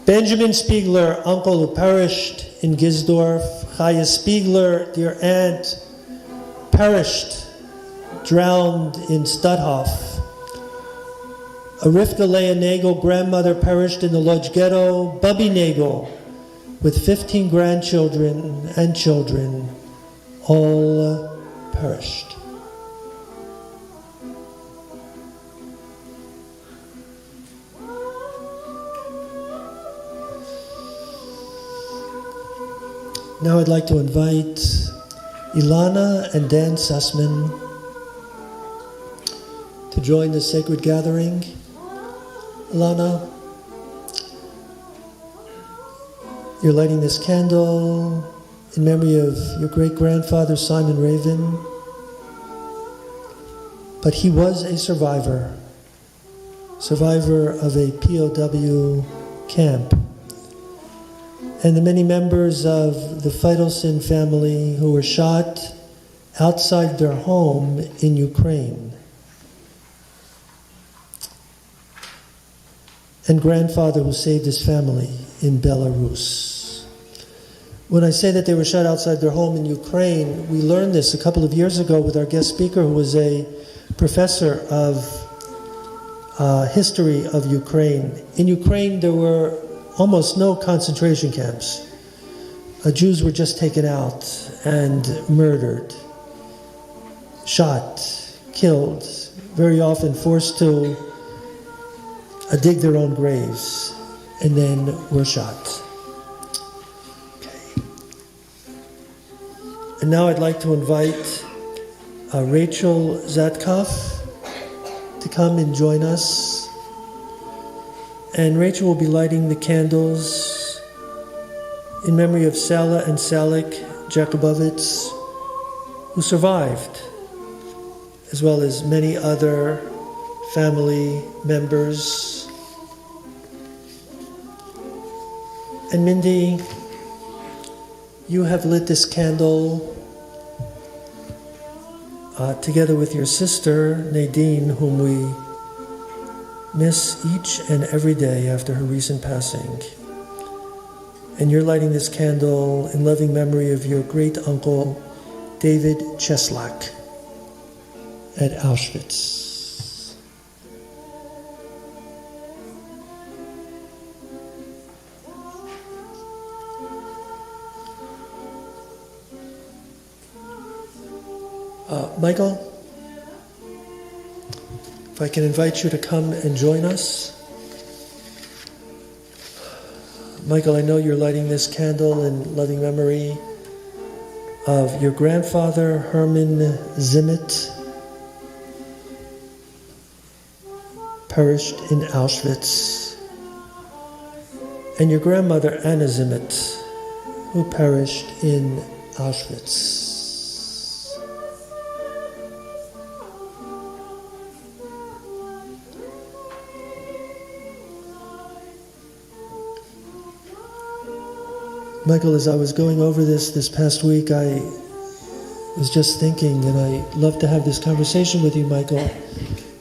Benjamin Spiegler, uncle who perished in Gisdorf. Chaya Spiegler, dear aunt, perished, drowned in Stutthof. Arifka Leah Nagel, grandmother, perished in the Lodz ghetto. Bubby Nagel, with 15 grandchildren and children, all perished. Now I'd like to invite Ilana and Dan Sussman to join the sacred gathering. Ilana, you're lighting this candle in memory of your great-grandfather Simon Raven, but he was a survivor of a POW camp. And the many members of the Feidelson family who were shot outside their home in Ukraine. And grandfather who saved his family in Belarus. When I say that they were shot outside their home in Ukraine, we learned this a couple of years ago with our guest speaker who was a professor of history of Ukraine. In Ukraine, there were almost no concentration camps. Jews were just taken out and murdered, shot, killed, very often forced to dig their own graves, and then were shot. Okay. And now I'd like to invite Rachel Zatkoff to come and join us. And Rachel will be lighting the candles in memory of Sala and Salik Jakubowicz, who survived, as well as many other family members. And Mindy, you have lit this candle together with your sister Nadine, whom we miss each and every day after her recent passing. And you're lighting this candle in loving memory of your great uncle David Cheslak at Auschwitz. Michael, if I can invite you to come and join us. Michael, I know you're lighting this candle in loving memory of your grandfather, Herman Zimmet, perished in Auschwitz, and your grandmother, Anna Zimmet, who perished in Auschwitz. Michael, as I was going over this past week, I was just thinking, and I love to have this conversation with you, Michael.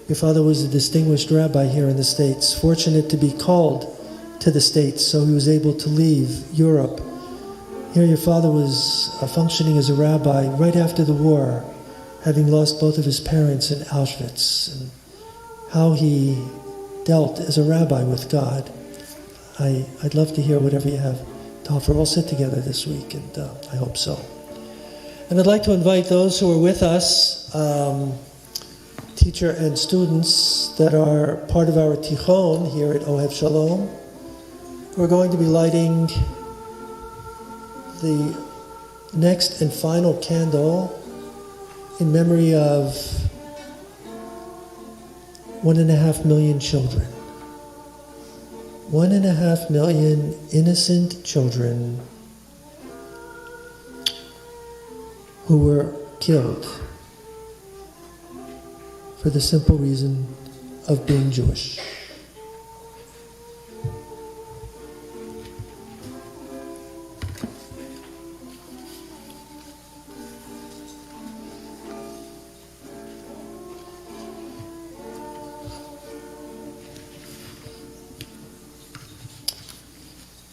Your father was a distinguished rabbi here in the States, fortunate to be called to the States, so he was able to leave Europe. Here your father was functioning as a rabbi right after the war, having lost both of his parents in Auschwitz. And how he dealt as a rabbi with God. I'd love to hear whatever you have to offer. We'll sit together this week, and I hope so. And I'd like to invite those who are with us, teacher and students that are part of our Tichon here at Ohev Shalom. We're going to be lighting the next and final candle in memory of 1.5 million children. 1.5 million innocent children who were killed for the simple reason of being Jewish.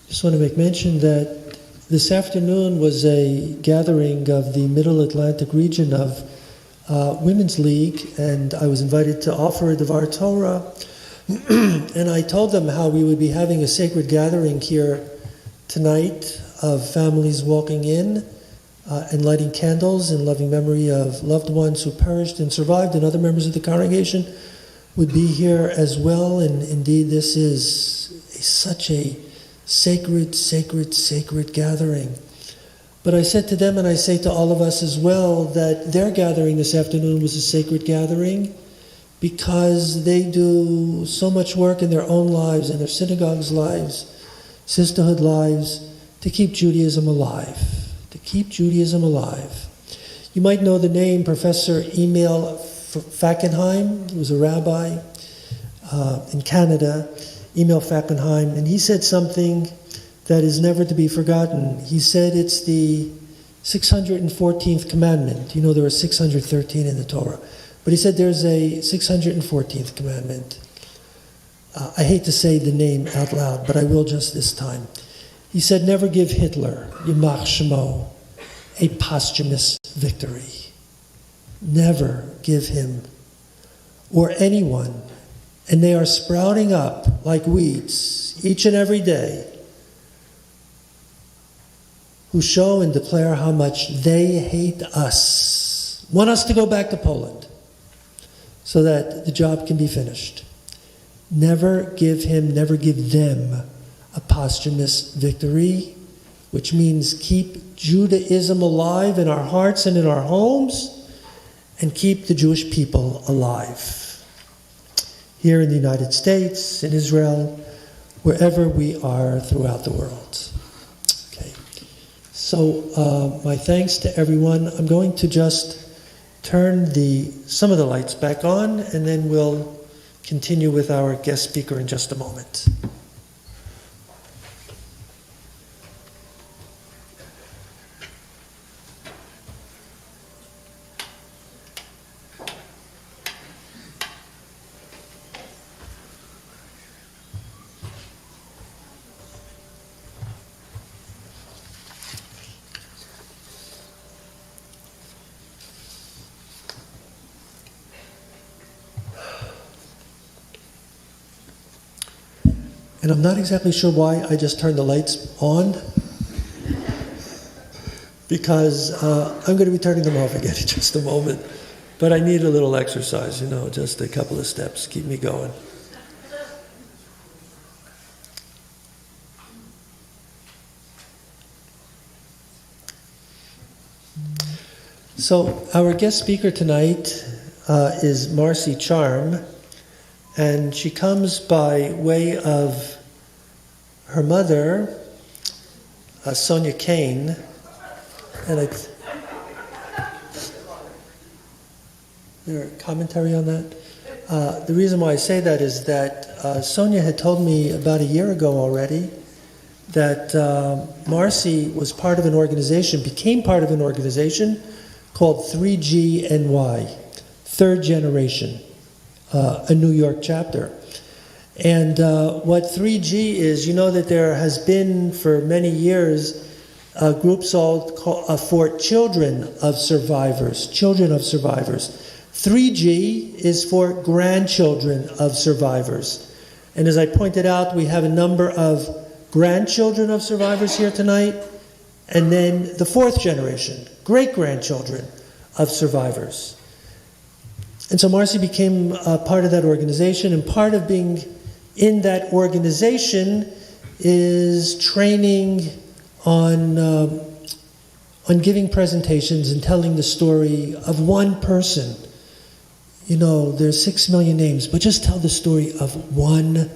Just want to make mention that this afternoon was a gathering of the Middle Atlantic region of Women's League, and I was invited to offer a Devar Torah, and I told them how we would be having a sacred gathering here tonight of families walking in and lighting candles in loving memory of loved ones who perished and survived, and other members of the congregation would be here as well. And indeed, this is such a sacred gathering. But I said to them, and I say to all of us as well, that their gathering this afternoon was a sacred gathering because they do so much work in their own lives, in their synagogues' lives, sisterhood lives, to keep Judaism alive. To keep Judaism alive. You might know the name Professor Emil Fackenheim, who was a rabbi in Canada. Emil Fackenheim, and he said something that is never to be forgotten. He said it's the 614th commandment. You know there are 613 in the Torah. But he said there's a 614th commandment. I hate to say the name out loud, but I will just this time. He said, never give Hitler, Yimach Shemo, a posthumous victory. Never give him, or anyone. And they are sprouting up like weeds each and every day, who show and declare how much they hate us, want us to go back to Poland so that the job can be finished. Never give them a posthumous victory, which means keep Judaism alive in our hearts and in our homes, and keep the Jewish people alive. Here in the United States, in Israel, wherever we are throughout the world. Okay. So my thanks to everyone. I'm going to just turn some of the lights back on, and then we'll continue with our guest speaker in just a moment. And I'm not exactly sure why I just turned the lights on, because I'm going to be turning them off again in just a moment. But I need a little exercise, just a couple of steps, keep me going. So our guest speaker tonight is Marcy Charm. And she comes by way of her mother, Sonia Kane. And there a commentary on that? The reason why I say that is that Sonia had told me about a year ago already that Marcy was part of an organization, became part of an organization called 3GNY, Third Generation. A New York chapter. And what 3G is, you know that there has been for many years a group called for children of survivors. 3G is for grandchildren of survivors. And as I pointed out, we have a number of grandchildren of survivors here tonight, and then the fourth generation, great-grandchildren of survivors. And so Marcy became a part of that organization, and part of being in that organization is training on giving presentations and telling the story of one person. You know, there's 6 million names, but just tell the story of one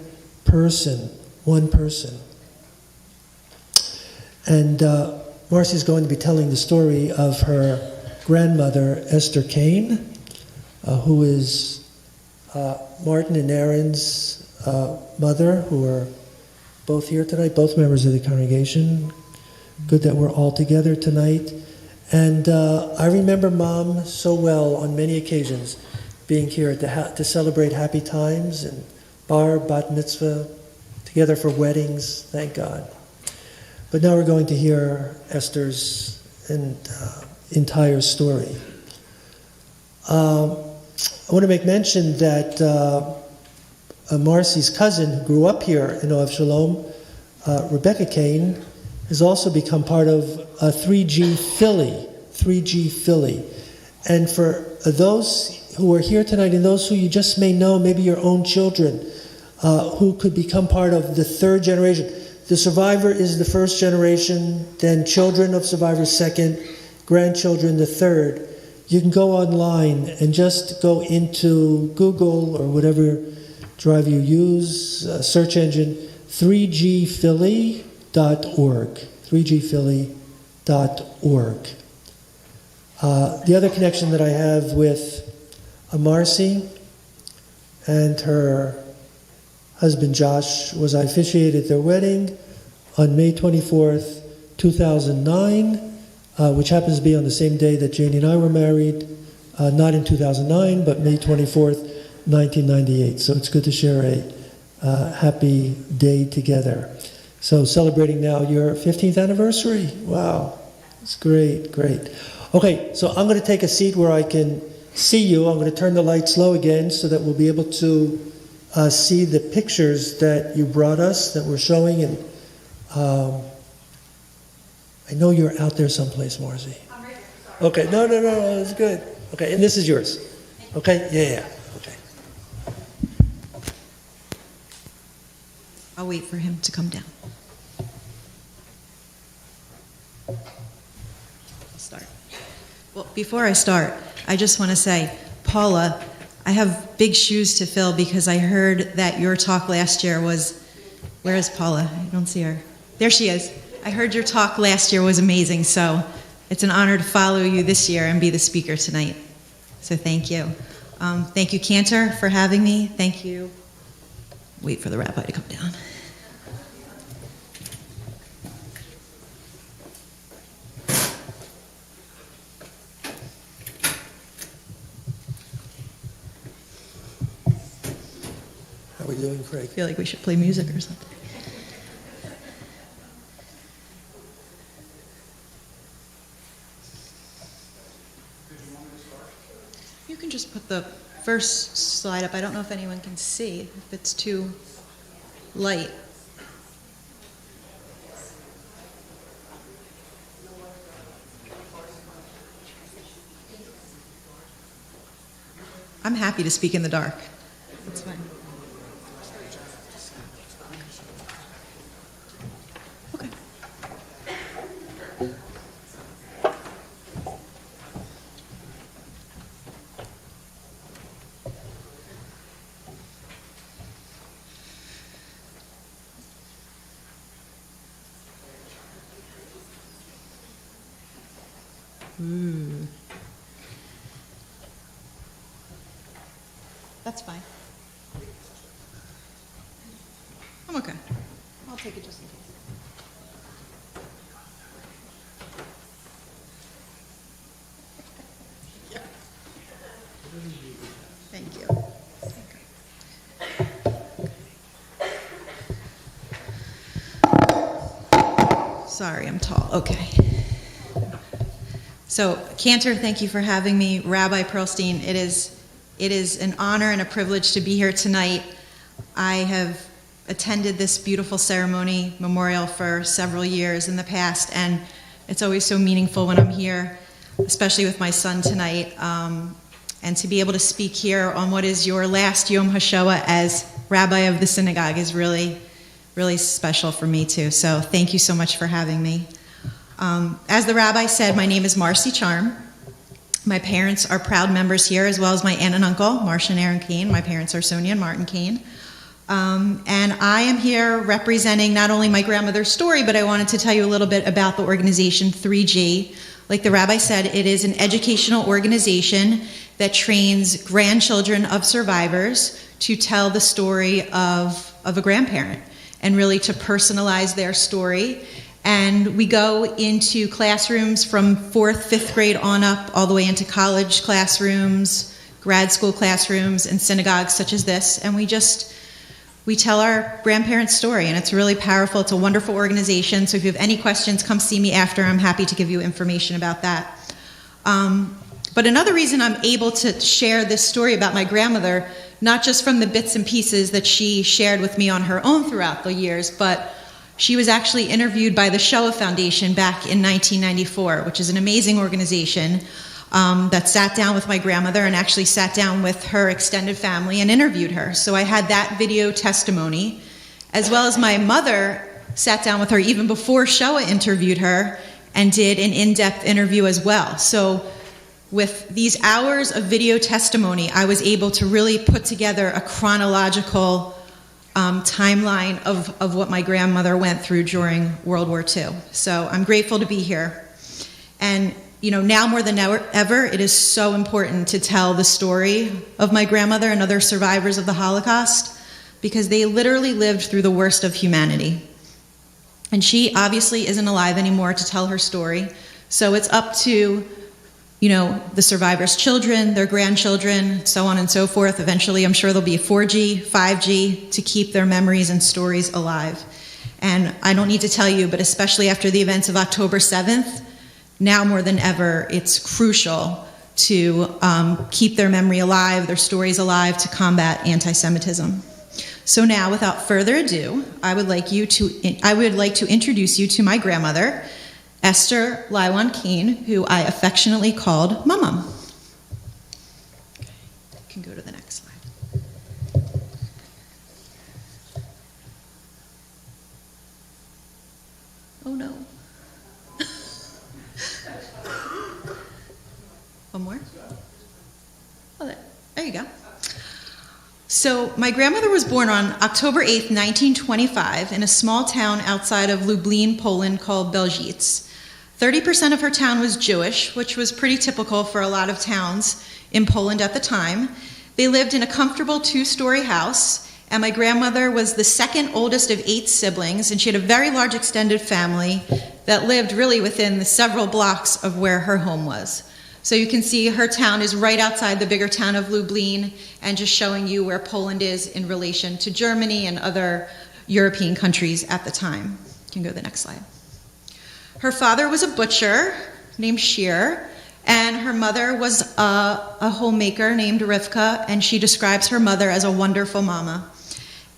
person. One person. And Marcy's going to be telling the story of her grandmother, Esther Kane, who is Martin and Aaron's mother, who are both here tonight, both members of the congregation. Good that we're all together tonight. And I remember Mom so well on many occasions being here to celebrate happy times and bar, bat mitzvah, together for weddings, thank God. But now we're going to hear Esther's entire story. I want to make mention that Marcy's cousin, who grew up here in Ohev Shalom, Rebecca Kane, has also become part of 3G Philly. And for those who are here tonight and those who you just may know, maybe your own children, who could become part of the third generation. The survivor is the first generation, then children of survivors second, grandchildren the third. You can go online and just go into Google or whatever drive you use, search engine, 3gphilly.org. 3gphilly.org. The other connection that I have with Marcy and her husband Josh was I officiated their wedding on May 24th, 2009, which happens to be on the same day that Janie and I were married, not in 2009, but May 24th, 1998. So it's good to share a happy day together. So celebrating now your 15th anniversary. Wow, it's great. Okay, so I'm going to take a seat where I can see you. I'm going to turn the lights low again so that we'll be able to see the pictures that you brought us, that we're showing. And I know you're out there someplace, Marcy. I'm right here, sorry. Okay, no, it's good. Okay, and this is yours. Okay, yeah, okay. I'll wait for him to come down. I'll start. Well, before I start, I just want to say, Paula, I have big shoes to fill because I heard that your talk last year was, where is Paula? I don't see her. There she is. I heard your talk last year was amazing, so it's an honor to follow you this year and be the speaker tonight. So thank you. Thank you, Cantor, for having me. Thank you. Wait for the rabbi to come down. How are we doing, Craig? I feel like we should play music or something. You can just put the first slide up. I don't know if anyone can see, if it's too light. I'm happy to speak in the dark. That's fine. Okay. That's fine. I'm okay. I'll take it just in case. Thank you. Sorry, I'm tall. Okay. So, Cantor, thank you for having me. Rabbi Pearlstein, it is an honor and a privilege to be here tonight. I have attended this beautiful ceremony memorial for several years in the past, and it's always so meaningful when I'm here, especially with my son tonight. And to be able to speak here on what is your last Yom HaShoah as rabbi of the synagogue is really, really special for me too. So thank you so much for having me. As the rabbi said, my name is Marcy Charm. My parents are proud members here, as well as my aunt and uncle, Marcia and Aaron Kane. My parents are Sonia and Martin Kane. And I am here representing not only my grandmother's story, but I wanted to tell you a little bit about the organization 3G. Like the rabbi said, it is an educational organization that trains grandchildren of survivors to tell the story of a grandparent and really to personalize their story. And we go into classrooms from 4th, 5th grade on up, all the way into college classrooms, grad school classrooms, and synagogues such as this. And we tell our grandparents' story, and it's really powerful. It's a wonderful organization, so if you have any questions, come see me after. I'm happy to give you information about that. But another reason I'm able to share this story about my grandmother, not just from the bits and pieces that she shared with me on her own throughout the years, but she was actually interviewed by the Shoah Foundation back in 1994, which is an amazing organization that sat down with my grandmother and actually sat down with her extended family and interviewed her. So I had that video testimony, as well as my mother sat down with her even before Shoah interviewed her and did an in-depth interview as well. So with these hours of video testimony, I was able to really put together a chronological timeline of what my grandmother went through during World War II. So I'm grateful to be here. And now more than ever, it is so important to tell the story of my grandmother and other survivors of the Holocaust, because they literally lived through the worst of humanity. And she obviously isn't alive anymore to tell her story. So it's up to, the survivors' children, their grandchildren, so on and so forth. Eventually, I'm sure there'll be 4G, 5G to keep their memories and stories alive. And I don't need to tell you, but especially after the events of October 7th, now more than ever, it's crucial to keep their memory alive, their stories alive, to combat anti-Semitism. So now, without further ado, I would like to introduce you to my grandmother, Esther Lywan Kane, who I affectionately called Mama. Okay, you can go to the next slide. Oh no. One more? Oh, there you go. So my grandmother was born on October 8th, 1925, in a small town outside of Lublin, Poland, called Belzice. 30% of her town was Jewish, which was pretty typical for a lot of towns in Poland at the time. They lived in a comfortable 2-story house, and my grandmother was the second oldest of 8 siblings, and she had a very large extended family that lived really within the several blocks of where her home was. So you can see her town is right outside the bigger town of Lublin, and just showing you where Poland is in relation to Germany and other European countries at the time. You can go to the next slide. Her father was a butcher named Shear, and her mother was a homemaker named Rivka, and she describes her mother as a wonderful mama.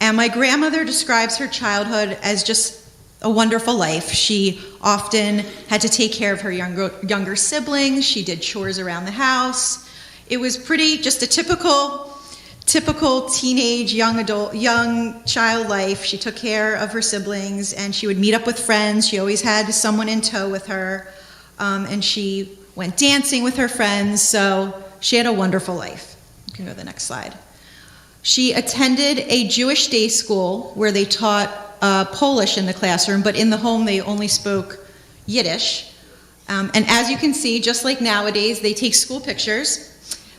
And my grandmother describes her childhood as just a wonderful life. She often had to take care of her younger siblings. She did chores around the house. It was just a typical teenage, young child life. She took care of her siblings, and she would meet up with friends. She always had someone in tow with her, and she went dancing with her friends, so she had a wonderful life. You can go to the next slide. She attended a Jewish day school where they taught Polish in the classroom, but in the home they only spoke Yiddish. And as you can see, just like nowadays, they take school pictures.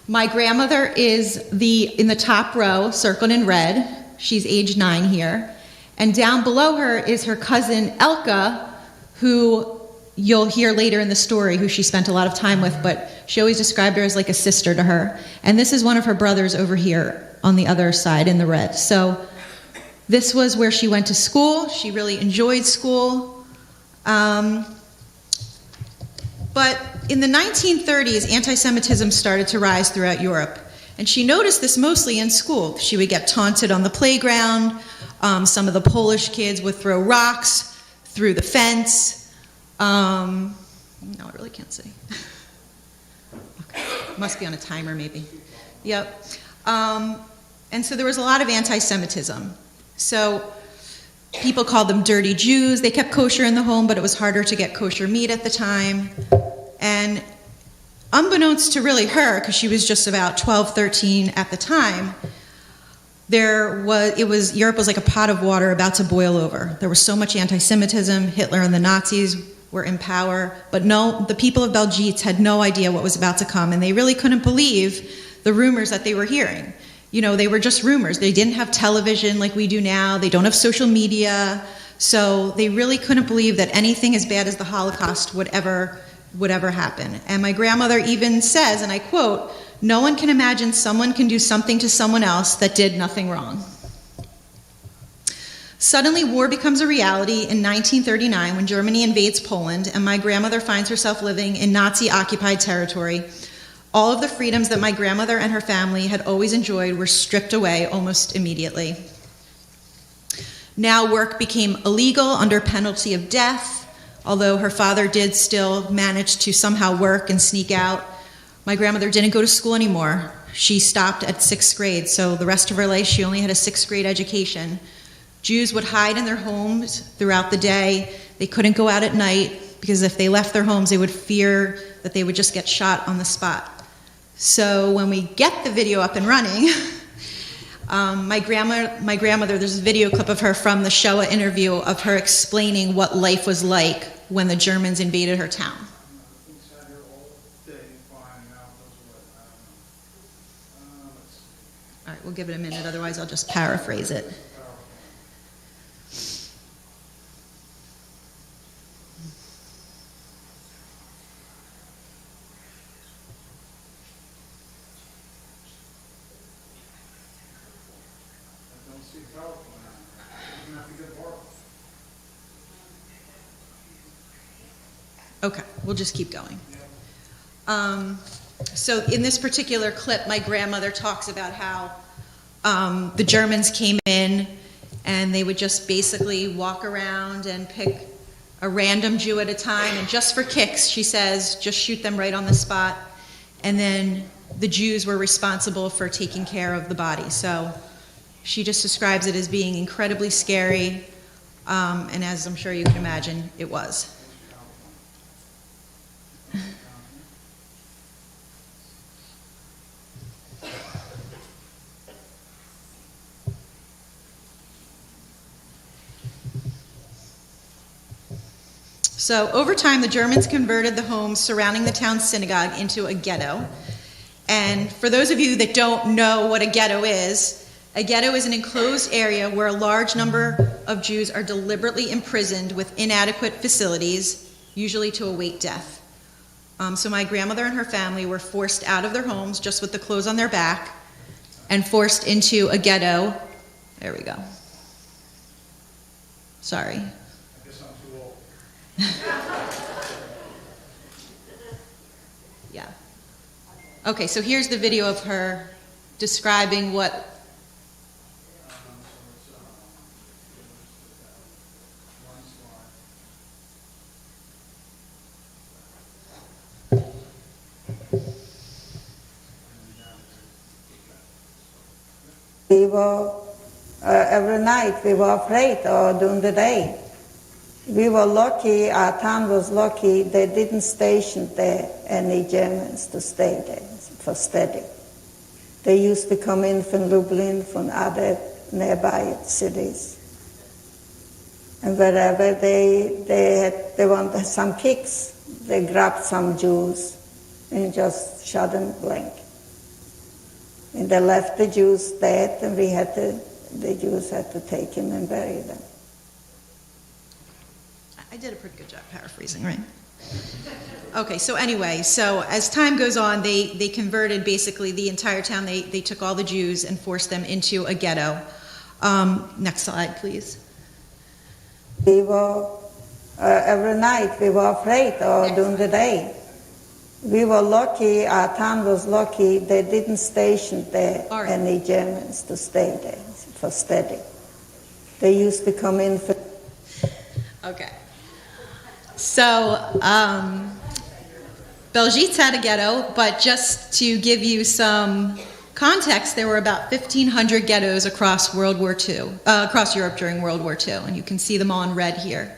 My grandmother is in the top row, circled in red. She's age 9 here. And down below her is her cousin Elka, who you'll hear later in the story, who she spent a lot of time with, but she always described her as like a sister to her. And this is one of her brothers over here on the other side in the red. So this was where she went to school. She really enjoyed school. But in the 1930s, anti-Semitism started to rise throughout Europe. And she noticed this mostly in school. She would get taunted on the playground. Some of the Polish kids would throw rocks through the fence. No, I really can't see. Okay. Must be on a timer, maybe. Yep. And so there was a lot of anti-Semitism. So people called them dirty Jews. They kept kosher in the home, but it was harder to get kosher meat at the time. And unbeknownst to really her, because she was just about 12, 13 at the time, Europe was like a pot of water about to boil over. There was so much anti-Semitism. Hitler and the Nazis were in power, but no, the people of Belgique had no idea what was about to come, and they really couldn't believe the rumors that they were hearing. You know, they were just rumors. They didn't have television like we do now. They don't have social media, so they really couldn't believe that anything as bad as the Holocaust would ever happen. And my grandmother even says, and I quote, "No one can imagine someone can do something to someone else that did nothing wrong." Suddenly, war becomes a reality in 1939 when Germany invades Poland, and my grandmother finds herself living in Nazi-occupied territory. All of the freedoms that my grandmother and her family had always enjoyed were stripped away almost immediately. Now work became illegal under penalty of death, although her father did still manage to somehow work and sneak out. My grandmother didn't go to school anymore. She stopped at 6th grade, so the rest of her life she only had a 6th grade education. Jews would hide in their homes throughout the day. They couldn't go out at night because if they left their homes, they would fear that they would just get shot on the spot. So when we get the video up and running, my grandmother, there's a video clip of her from the Shoah interview of her explaining what life was like when the Germans invaded her town. All right, we'll give it a minute, otherwise I'll just paraphrase it. Okay, we'll just keep going. So in this particular clip, my grandmother talks about how the Germans came in and they would just basically walk around and pick a random Jew at a time, and just for kicks, she says, just shoot them right on the spot. And then the Jews were responsible for taking care of the body. So she just describes it as being incredibly scary, and as I'm sure you can imagine, it was. So over time, the Germans converted the homes surrounding the town's synagogue into a ghetto. And for those of you that don't know what a ghetto is an enclosed area where a large number of Jews are deliberately imprisoned with inadequate facilities, usually to await death. So my grandmother and her family were forced out of their homes just with the clothes on their back and forced into a ghetto. There we go. Sorry. Yeah. Okay, so here's the video of her describing what we were every night we were afraid, or during the day. We were lucky, our town was lucky, they didn't station there any Germans to stay there for study. They used to come in from Lublin, from other nearby cities. And wherever they wanted some kicks, they grabbed some Jews and just shot them blank. And they left the Jews dead, and the Jews had to take him and bury them. I did a pretty good job paraphrasing, right? Okay, so anyway, so as time goes on, they converted basically the entire town. They took all the Jews and forced them into a ghetto. Next slide, please. We were, every night we were afraid, or during the day. We were lucky, our town was lucky, they didn't station there any Germans to stay there for study. They used to come in for... Okay. So, Belgique had a ghetto, but just to give you some context, there were about 1,500 ghettos across World War II, across Europe during World War II, and you can see them all in red here.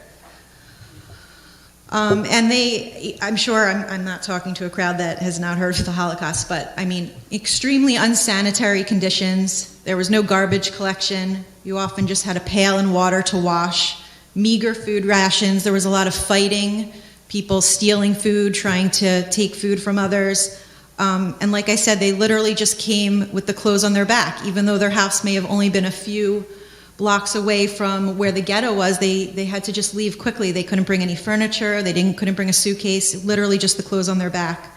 And I'm sure I'm not talking to a crowd that has not heard of the Holocaust, but I mean, extremely unsanitary conditions. There was no garbage collection. You often just had a pail and water to wash. Meager food rations. There was a lot of fighting, people stealing food, trying to take food from others. And like I said, they literally just came with the clothes on their back. Even though their house may have only been a few blocks away from where the ghetto was, they had to just leave quickly. They couldn't bring any furniture, couldn't bring a suitcase, literally just the clothes on their back.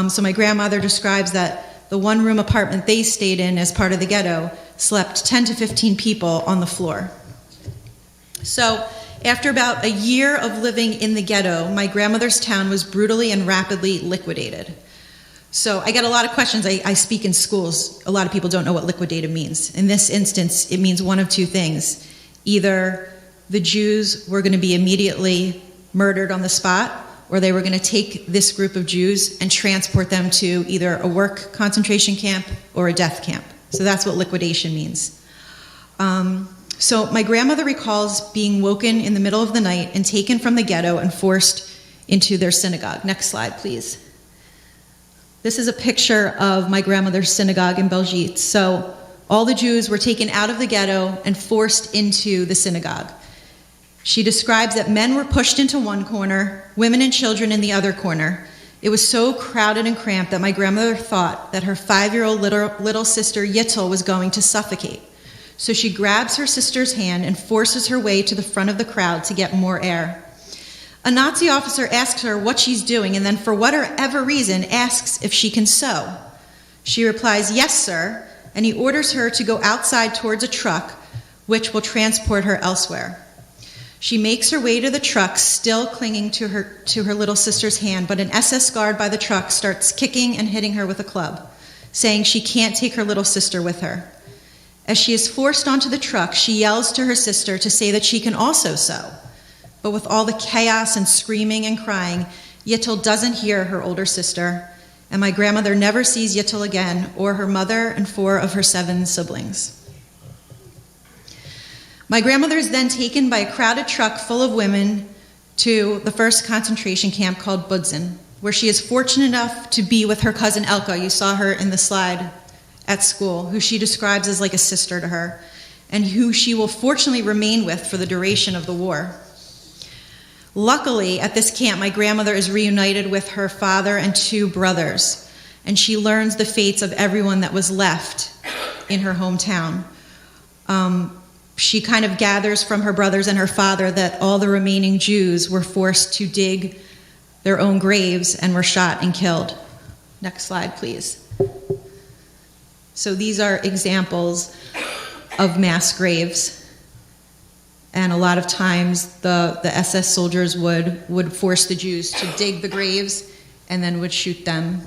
So my grandmother describes that the one-room apartment they stayed in as part of the ghetto slept 10 to 15 people on the floor. So after about a year of living in the ghetto, my grandmother's town was brutally and rapidly liquidated. So I get a lot of questions. I speak in schools. A lot of people don't know what liquidated means. In this instance, it means one of two things. Either the Jews were going to be immediately murdered on the spot, or they were going to take this group of Jews and transport them to either a work concentration camp or a death camp. So that's what liquidation means. So my grandmother recalls being woken in the middle of the night and taken from the ghetto and forced into their synagogue. Next slide, please. This is a picture of my grandmother's synagogue in Belgique. So all the Jews were taken out of the ghetto and forced into the synagogue. She describes that men were pushed into one corner, women and children in the other corner. It was so crowded and cramped that my grandmother thought that her 5-year-old little sister Yittel was going to suffocate. So she grabs her sister's hand and forces her way to the front of the crowd to get more air. A Nazi officer asks her what she's doing, and then for whatever reason asks if she can sew. She replies, "Yes, sir," and he orders her to go outside towards a truck, which will transport her elsewhere. She makes her way to the truck, still clinging to her little sister's hand, but an SS guard by the truck starts kicking and hitting her with a club, saying she can't take her little sister with her. As she is forced onto the truck, she yells to her sister to say that she can also sew. But with all the chaos and screaming and crying, Yittel doesn't hear her older sister, and my grandmother never sees Yittel again, or her mother and 4 of her 7 siblings. My grandmother is then taken by a crowded truck full of women to the first concentration camp called Butzen, where she is fortunate enough to be with her cousin Elka. You saw her in the slide at school, who she describes as like a sister to her, and who she will fortunately remain with for the duration of the war. Luckily, at this camp, my grandmother is reunited with her father and 2 brothers, and she learns the fates of everyone that was left in her hometown. She kind of gathers from her brothers and her father that all the remaining Jews were forced to dig their own graves and were shot and killed. Next slide, please. So these are examples of mass graves. And a lot of times the SS soldiers would force the Jews to dig the graves and then would shoot them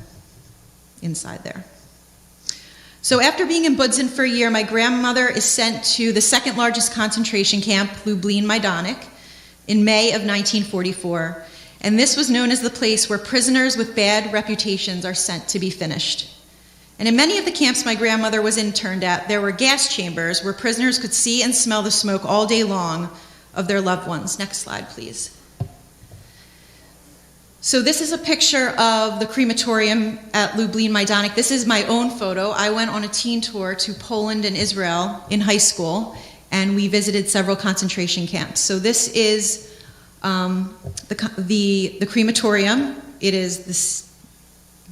inside there. So after being in Butzen for a year, my grandmother is sent to the 2nd largest concentration camp, Lublin-Majdanek, in May of 1944. And this was known as the place where prisoners with bad reputations are sent to be finished. And in many of the camps my grandmother was interned at, there were gas chambers where prisoners could see and smell the smoke all day long of their loved ones. Next slide, please. So this is a picture of the crematorium at Lublin-Majdanek. This is my own photo. I went on a teen tour to Poland and Israel in high school, and we visited several concentration camps. So this is the crematorium. It is this.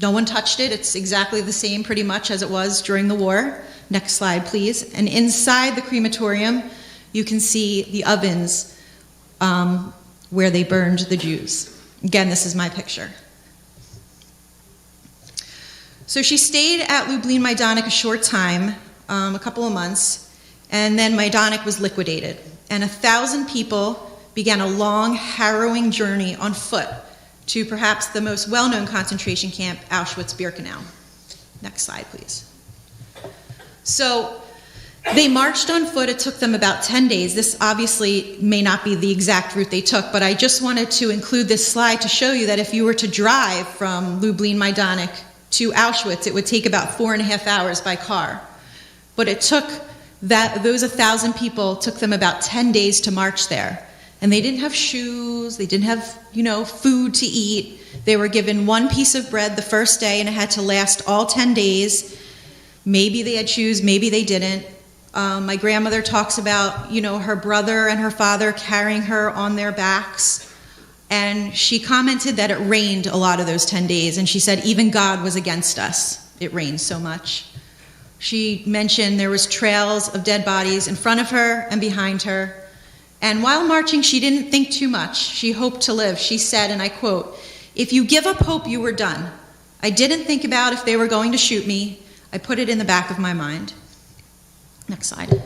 No one touched it. It's exactly the same pretty much as it was during the war. Next slide, please. And inside the crematorium, you can see the ovens where they burned the Jews. Again, this is my picture. So she stayed at Lublin-Majdanek a short time, a couple of months, and then Majdanek was liquidated. And 1,000 people began a long, harrowing journey on foot to perhaps the most well-known concentration camp, Auschwitz-Birkenau. Next slide, please. So they marched on foot. It took them about 10 days. This obviously may not be the exact route they took, but I just wanted to include this slide to show you that if you were to drive from Lublin Majdanek to Auschwitz, it would take about 4.5 hours by car. But it took those 1,000 people took them about 10 days to march there. And they didn't have shoes, they didn't have, food to eat. They were given one piece of bread the first day, and it had to last all 10 days. Maybe they had shoes, maybe they didn't. My grandmother talks about, her brother and her father carrying her on their backs. And she commented that it rained a lot of those 10 days. And she said, even God was against us. It rained so much. She mentioned there was trails of dead bodies in front of her and behind her. And while marching, she didn't think too much. She hoped to live. She said, and I quote, "If you give up hope, you were done. I didn't think about if they were going to shoot me. I put it in the back of my mind." Next slide.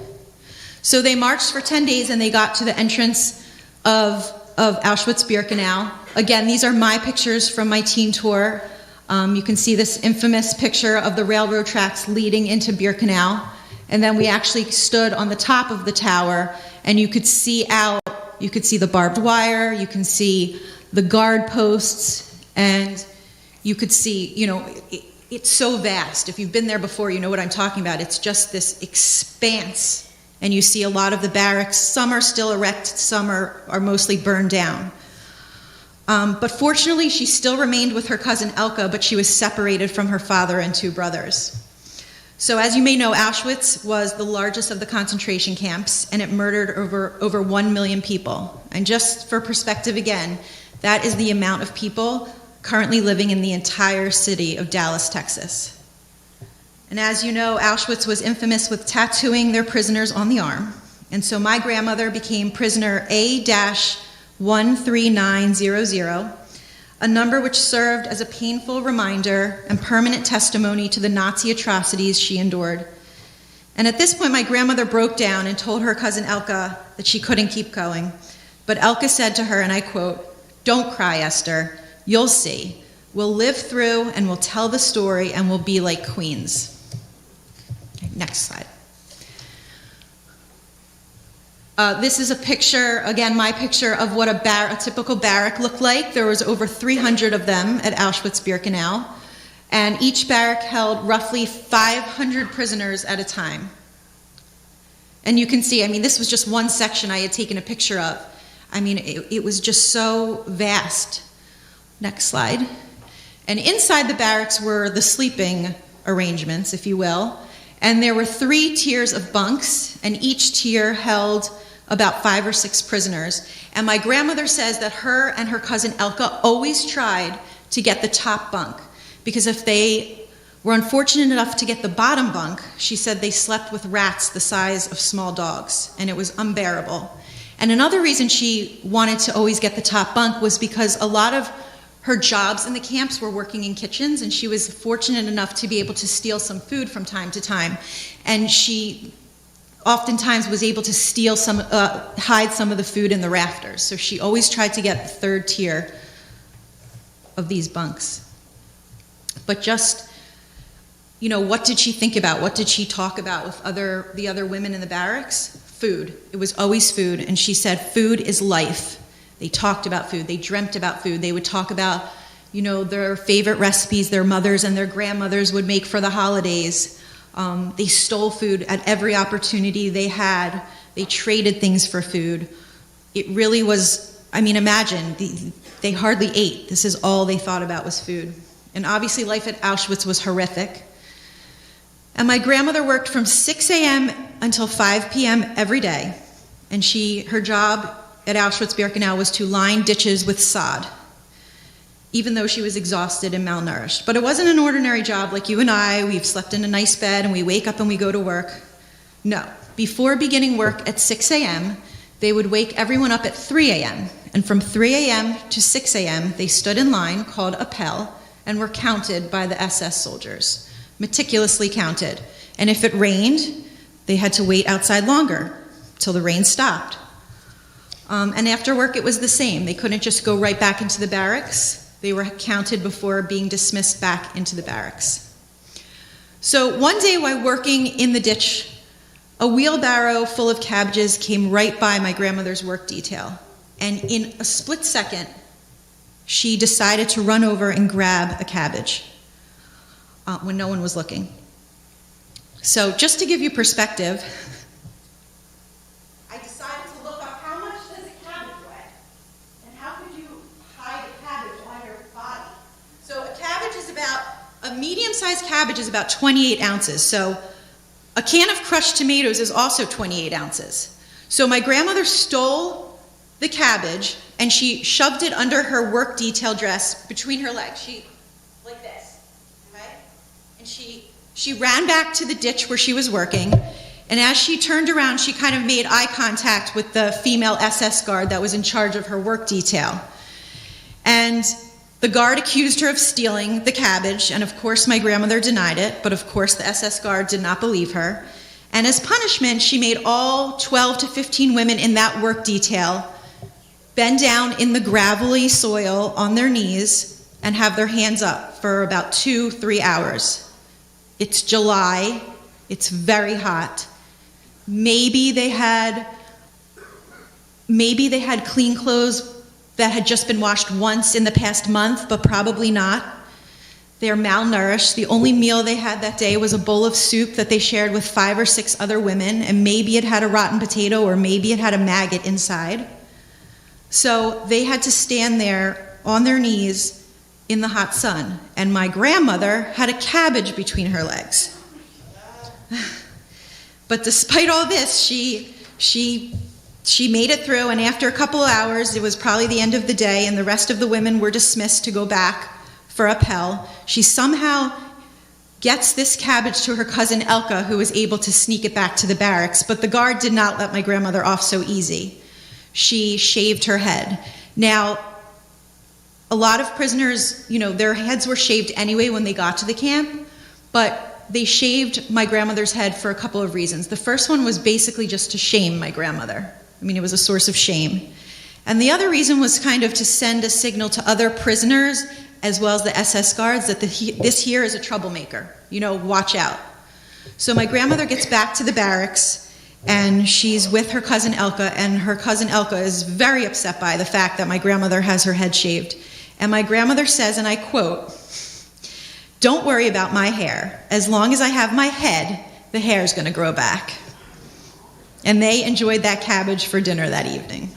So they marched for 10 days and they got to the entrance of Auschwitz-Birkenau. Again, these are my pictures from my team tour. You can see this infamous picture of the railroad tracks leading into Birkenau. And then we actually stood on the top of the tower, and you could see the barbed wire, you can see the guard posts, and you could see, it's so vast. If you've been there before, you know what I'm talking about. It's just this expanse. And you see a lot of the barracks. Some are still erect, some are mostly burned down. But fortunately, she still remained with her cousin Elke, but she was separated from her father and 2 brothers. So as you may know, Auschwitz was the largest of the concentration camps, and it murdered over 1 million people. And just for perspective again, that is the amount of people currently living in the entire city of Dallas, Texas. And as you know, Auschwitz was infamous with tattooing their prisoners on the arm. And so my grandmother became prisoner A-13900, a number which served as a painful reminder and permanent testimony to the Nazi atrocities she endured. And at this point, my grandmother broke down and told her cousin Elke that she couldn't keep going. But Elke said to her, and I quote, "Don't cry, Esther. You'll see. We'll live through and we'll tell the story and we'll be like queens." Okay, next slide. This is a picture, again, my picture of what a typical barrack looked like. There was over 300 of them at Auschwitz-Birkenau, and each barrack held roughly 500 prisoners at a time. And you can see, this was just one section I had taken a picture of. It was just so vast. Next slide. And inside the barracks were the sleeping arrangements, if you will, and there were 3 tiers of bunks, and each tier held about 5 or 6 prisoners. And my grandmother says that her and her cousin Elke always tried to get the top bunk, because if they were unfortunate enough to get the bottom bunk, she said they slept with rats the size of small dogs, and it was unbearable. And another reason she wanted to always get the top bunk was because a lot of her jobs in the camps were working in kitchens, and she was fortunate enough to be able to steal some food from time to time. And she oftentimes was able to hide some of the food in the rafters. So she always tried to get the 3rd tier of these bunks. But just, what did she think about? What did she talk about with the other women in the barracks? Food. It was always food. And she said, food is life. They talked about food. They dreamt about food. They would talk about, their favorite recipes their mothers and their grandmothers would make for the holidays. They stole food at every opportunity they had. They traded things for food. It really was, imagine, they hardly ate. This is all they thought about was food. And obviously life at Auschwitz was horrific. And my grandmother worked from 6 a.m. until 5 p.m. every day. And her job at Auschwitz-Birkenau was to line ditches with sod, even though she was exhausted and malnourished. But it wasn't an ordinary job like you and I. We've slept in a nice bed and we wake up and we go to work. No. Before beginning work at 6 a.m., they would wake everyone up at 3 a.m. And from 3 a.m. to 6 a.m., they stood in line called appel and were counted by the SS soldiers, meticulously counted. And if it rained, they had to wait outside longer till the rain stopped. And after work, it was the same. They couldn't just go right back into the barracks. They were counted before being dismissed back into the barracks. So one day while working in the ditch, a wheelbarrow full of cabbages came right by my grandmother's work detail. And in a split second, she decided to run over and grab a cabbage when no one was looking. So just to give you perspective, I decided to look up how much does a cabbage weigh, and how could you hide a cabbage on your body? So a medium-sized cabbage is about 28 ounces. So a can of crushed tomatoes is also 28 ounces. So my grandmother stole the cabbage and she shoved it under her work detail dress between her legs. Like this, okay? And she ran back to the ditch where she was working, and as she turned around, she kind of made eye contact with the female SS guard that was in charge of her work detail. And the guard accused her of stealing the cabbage, and of course my grandmother denied it, but of course the SS guard did not believe her. And as punishment, she made all 12 to 15 women in that work detail bend down in the gravelly soil on their knees and have their hands up for about 2-3 hours. It's July, it's very hot. Maybe they had clean clothes that had just been washed once in the past month, but probably not. They're malnourished. The only meal they had that day was a bowl of soup that they shared with 5 or 6 other women, and maybe it had a rotten potato or maybe it had a maggot inside. So they had to stand there on their knees in the hot sun, and my grandmother had a cabbage between her legs. But despite all this, she made it through, and after a couple of hours, it was probably the end of the day, and the rest of the women were dismissed to go back for Appel. She somehow gets this cabbage to her cousin Elka, who was able to sneak it back to the barracks, but the guard did not let my grandmother off so easy. She shaved her head. Now, a lot of prisoners, their heads were shaved anyway when they got to the camp, but they shaved my grandmother's head for a couple of reasons. The first one was basically just to shame my grandmother. It was a source of shame. And the other reason was kind of to send a signal to other prisoners as well as the SS guards that this here is a troublemaker. Watch out. So my grandmother gets back to the barracks and she's with her cousin Elka, and her cousin Elka is very upset by the fact that my grandmother has her head shaved. And my grandmother says, and I quote, "Don't worry about my hair. As long as I have my head, the hair is going to grow back." And they enjoyed that cabbage for dinner that evening.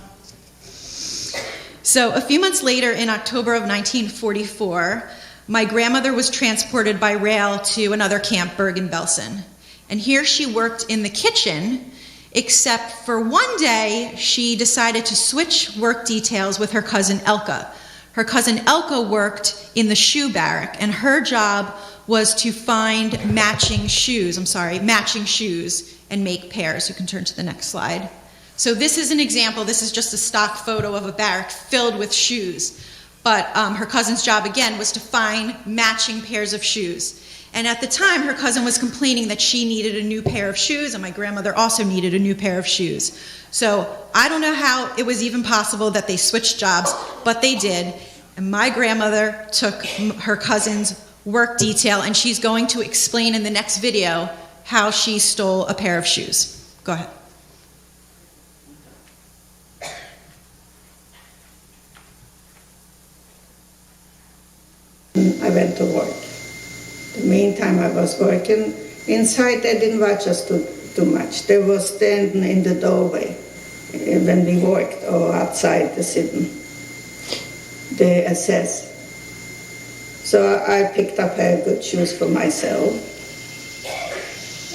So a few months later, in October of 1944, my grandmother was transported by rail to another camp, Bergen-Belsen. And here she worked in the kitchen, except for one day, she decided to switch work details with her cousin Elka. Her cousin Elka worked in the shoe barrack, and her job was to find matching shoes and make pairs. You can turn to the next slide. So this is an example. This is just a stock photo of a barrack filled with shoes. But her cousin's job, again, was to find matching pairs of shoes. And at the time, her cousin was complaining that she needed a new pair of shoes, and my grandmother also needed a new pair of shoes. So I don't know how it was even possible that they switched jobs, but they did. And my grandmother took her cousin's work detail, and she's going to explain in the next video how she stole a pair of shoes. Go ahead. I went to work. The meantime I was working inside, they didn't watch us too much. They were standing in the doorway when we worked, or outside the sitting, the SS. So I picked up a pair of good shoes for myself,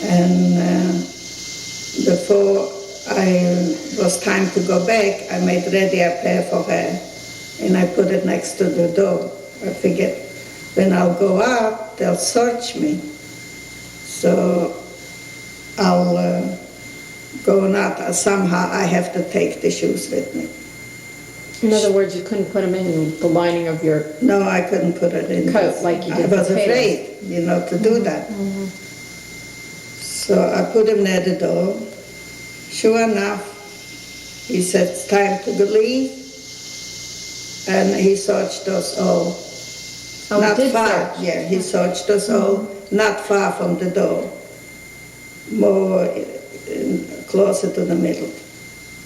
and before it was time to go back, I made ready a pair for her, and I put it next to the door. I figured when I'll go out, they'll search me. So I'll go out. Somehow I have to take the shoes with me. In other words, you couldn't put them in the lining of your No, I couldn't put it in. coat like you did. I was afraid, to do that. Mm-hmm. So I put him near the door. Sure enough, he said, "It's time to leave." and he searched us all. Oh, Not he did far, search. yeah, he searched us all, not far from the door, more closer to the middle.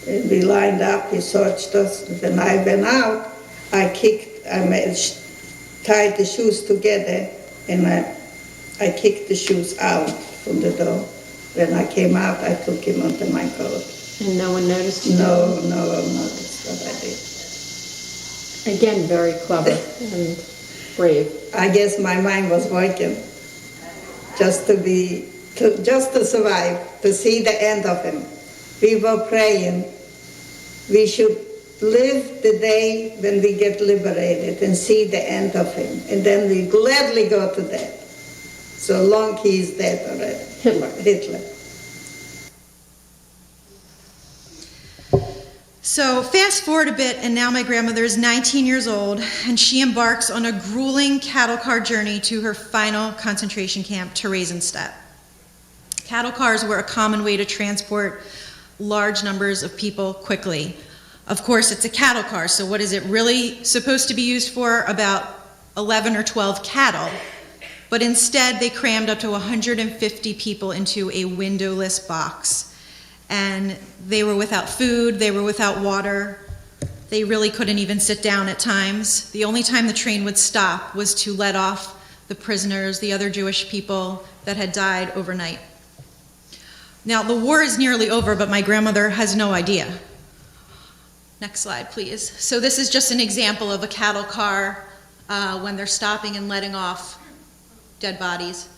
And we lined up, he searched us. When I went out, I tied the shoes together, and I kicked the shoes out from the door. When I came out, I took him under my coat. And no one noticed you? No one noticed what I did. Again, very clever and brave. I guess my mind was working just to survive, to see the end of him. We were praying we should live the day when we get liberated and see the end of him, and then we gladly go to death. So long he's dead already. Hitler. So fast forward a bit, and now my grandmother is 19 years old, and she embarks on a grueling cattle car journey to her final concentration camp, Theresienstadt. Cattle cars were a common way to transport large numbers of people quickly. Of course, it's a cattle car, so what is it really supposed to be used for? About 11 or 12 cattle. But instead, they crammed up to 150 people into a windowless box. And they were without food, they were without water. They really couldn't even sit down at times. The only time the train would stop was to let off the prisoners, the other Jewish people that had died overnight. Now, the war is nearly over, but my grandmother has no idea. Next slide, please. So this is just an example of a cattle car when they're stopping and letting off dead bodies.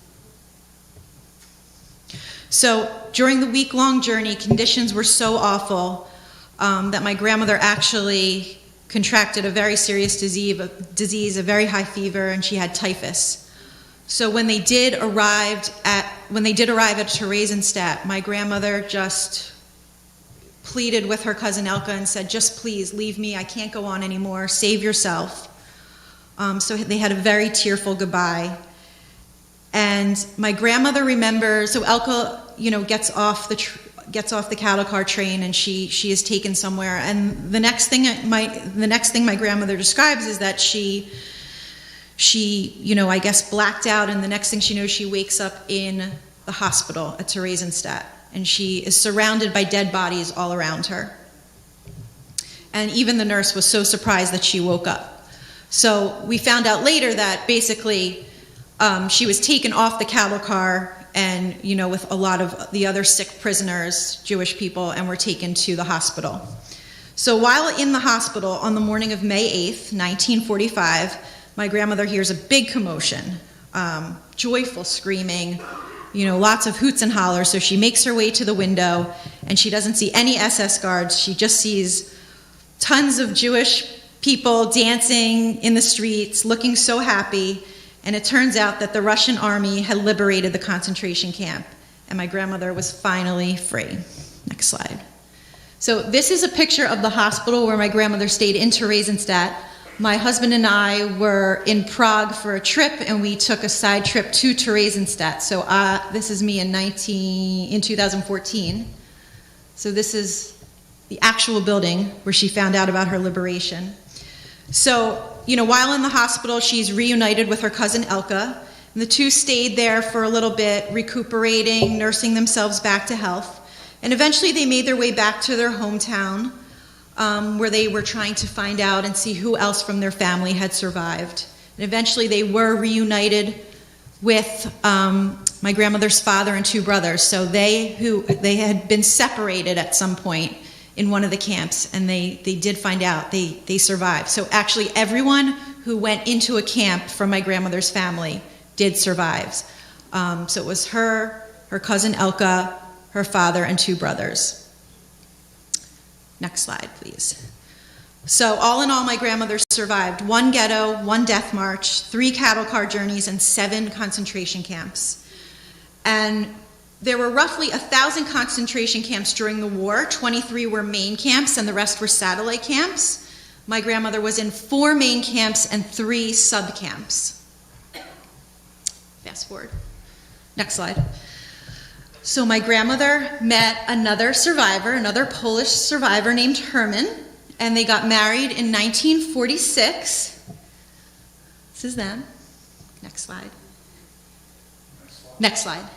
So during the week-long journey, conditions were so awful that my grandmother actually contracted a very serious disease, a very high fever, and she had typhus. So when they did arrive at Theresienstadt, my grandmother just pleaded with her cousin Elka and said, "Just please leave me. I can't go on anymore. Save yourself." So they had a very tearful goodbye. And my grandmother remembers. So Elka, gets off the cattle car train, and she is taken somewhere. And the next thing my grandmother describes is that she I guess blacked out, and the next thing she knows, she wakes up in the hospital at Theresienstadt, and she is surrounded by dead bodies all around her. And even the nurse was so surprised that she woke up. So we found out later that basically she was taken off the cattle car and, with a lot of the other sick prisoners, Jewish people, and were taken to the hospital. So while in the hospital on the morning of May 8th, 1945, my grandmother hears a big commotion, joyful screaming, lots of hoots and hollers. So she makes her way to the window, and she doesn't see any SS guards. She just sees tons of Jewish people dancing in the streets, looking so happy. And it turns out that the Russian army had liberated the concentration camp, and my grandmother was finally free. Next slide. So this is a picture of the hospital where my grandmother stayed in Theresienstadt. My husband and I were in Prague for a trip, and we took a side trip to Theresienstadt. So this is me in 2014. So this is the actual building where she found out about her liberation. So, while in the hospital, she's reunited with her cousin Elka, and the two stayed there for a little bit, recuperating, nursing themselves back to health. And eventually they made their way back to their hometown, where they were trying to find out and see who else from their family had survived. And eventually they were reunited with my grandmother's father and two brothers. So they had been separated at some point in one of the camps, and they did find out they survived. So actually everyone who went into a camp from my grandmother's family did survive. So it was her cousin Elka, her father, and two brothers. Next slide, please. So all in all, my grandmother survived 1 ghetto, 1 death march, 3 cattle car journeys, and 7 concentration camps. And there were roughly 1,000 concentration camps during the war. 23 were main camps, and the rest were satellite camps. My grandmother was in 4 main camps and 3 sub-camps. Fast forward. Next slide. So my grandmother met another survivor, another Polish survivor named Herman, and they got married in 1946. This is them. Next slide. Next slide.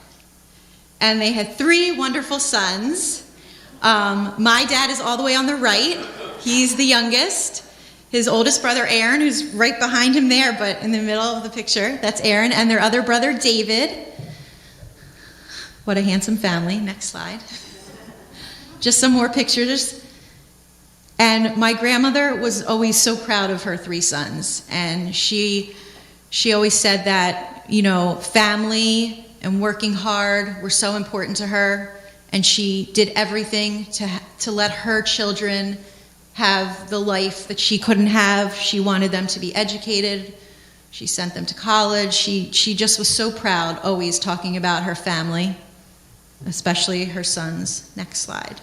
And they had 3 wonderful sons. My dad is all the way on the right. He's the youngest. His oldest brother, Aaron, who's right behind him there, but in the middle of the picture, that's Aaron, and their other brother, David. What a handsome family. Next slide. Just some more pictures. And my grandmother was always so proud of her 3 sons. And she always said that, you know, family and working hard were so important to her. And she did everything to let her children have the life that she couldn't have. She wanted them to be educated. She sent them to college. She just was so proud, always talking about her family, especially her sons. Next slide.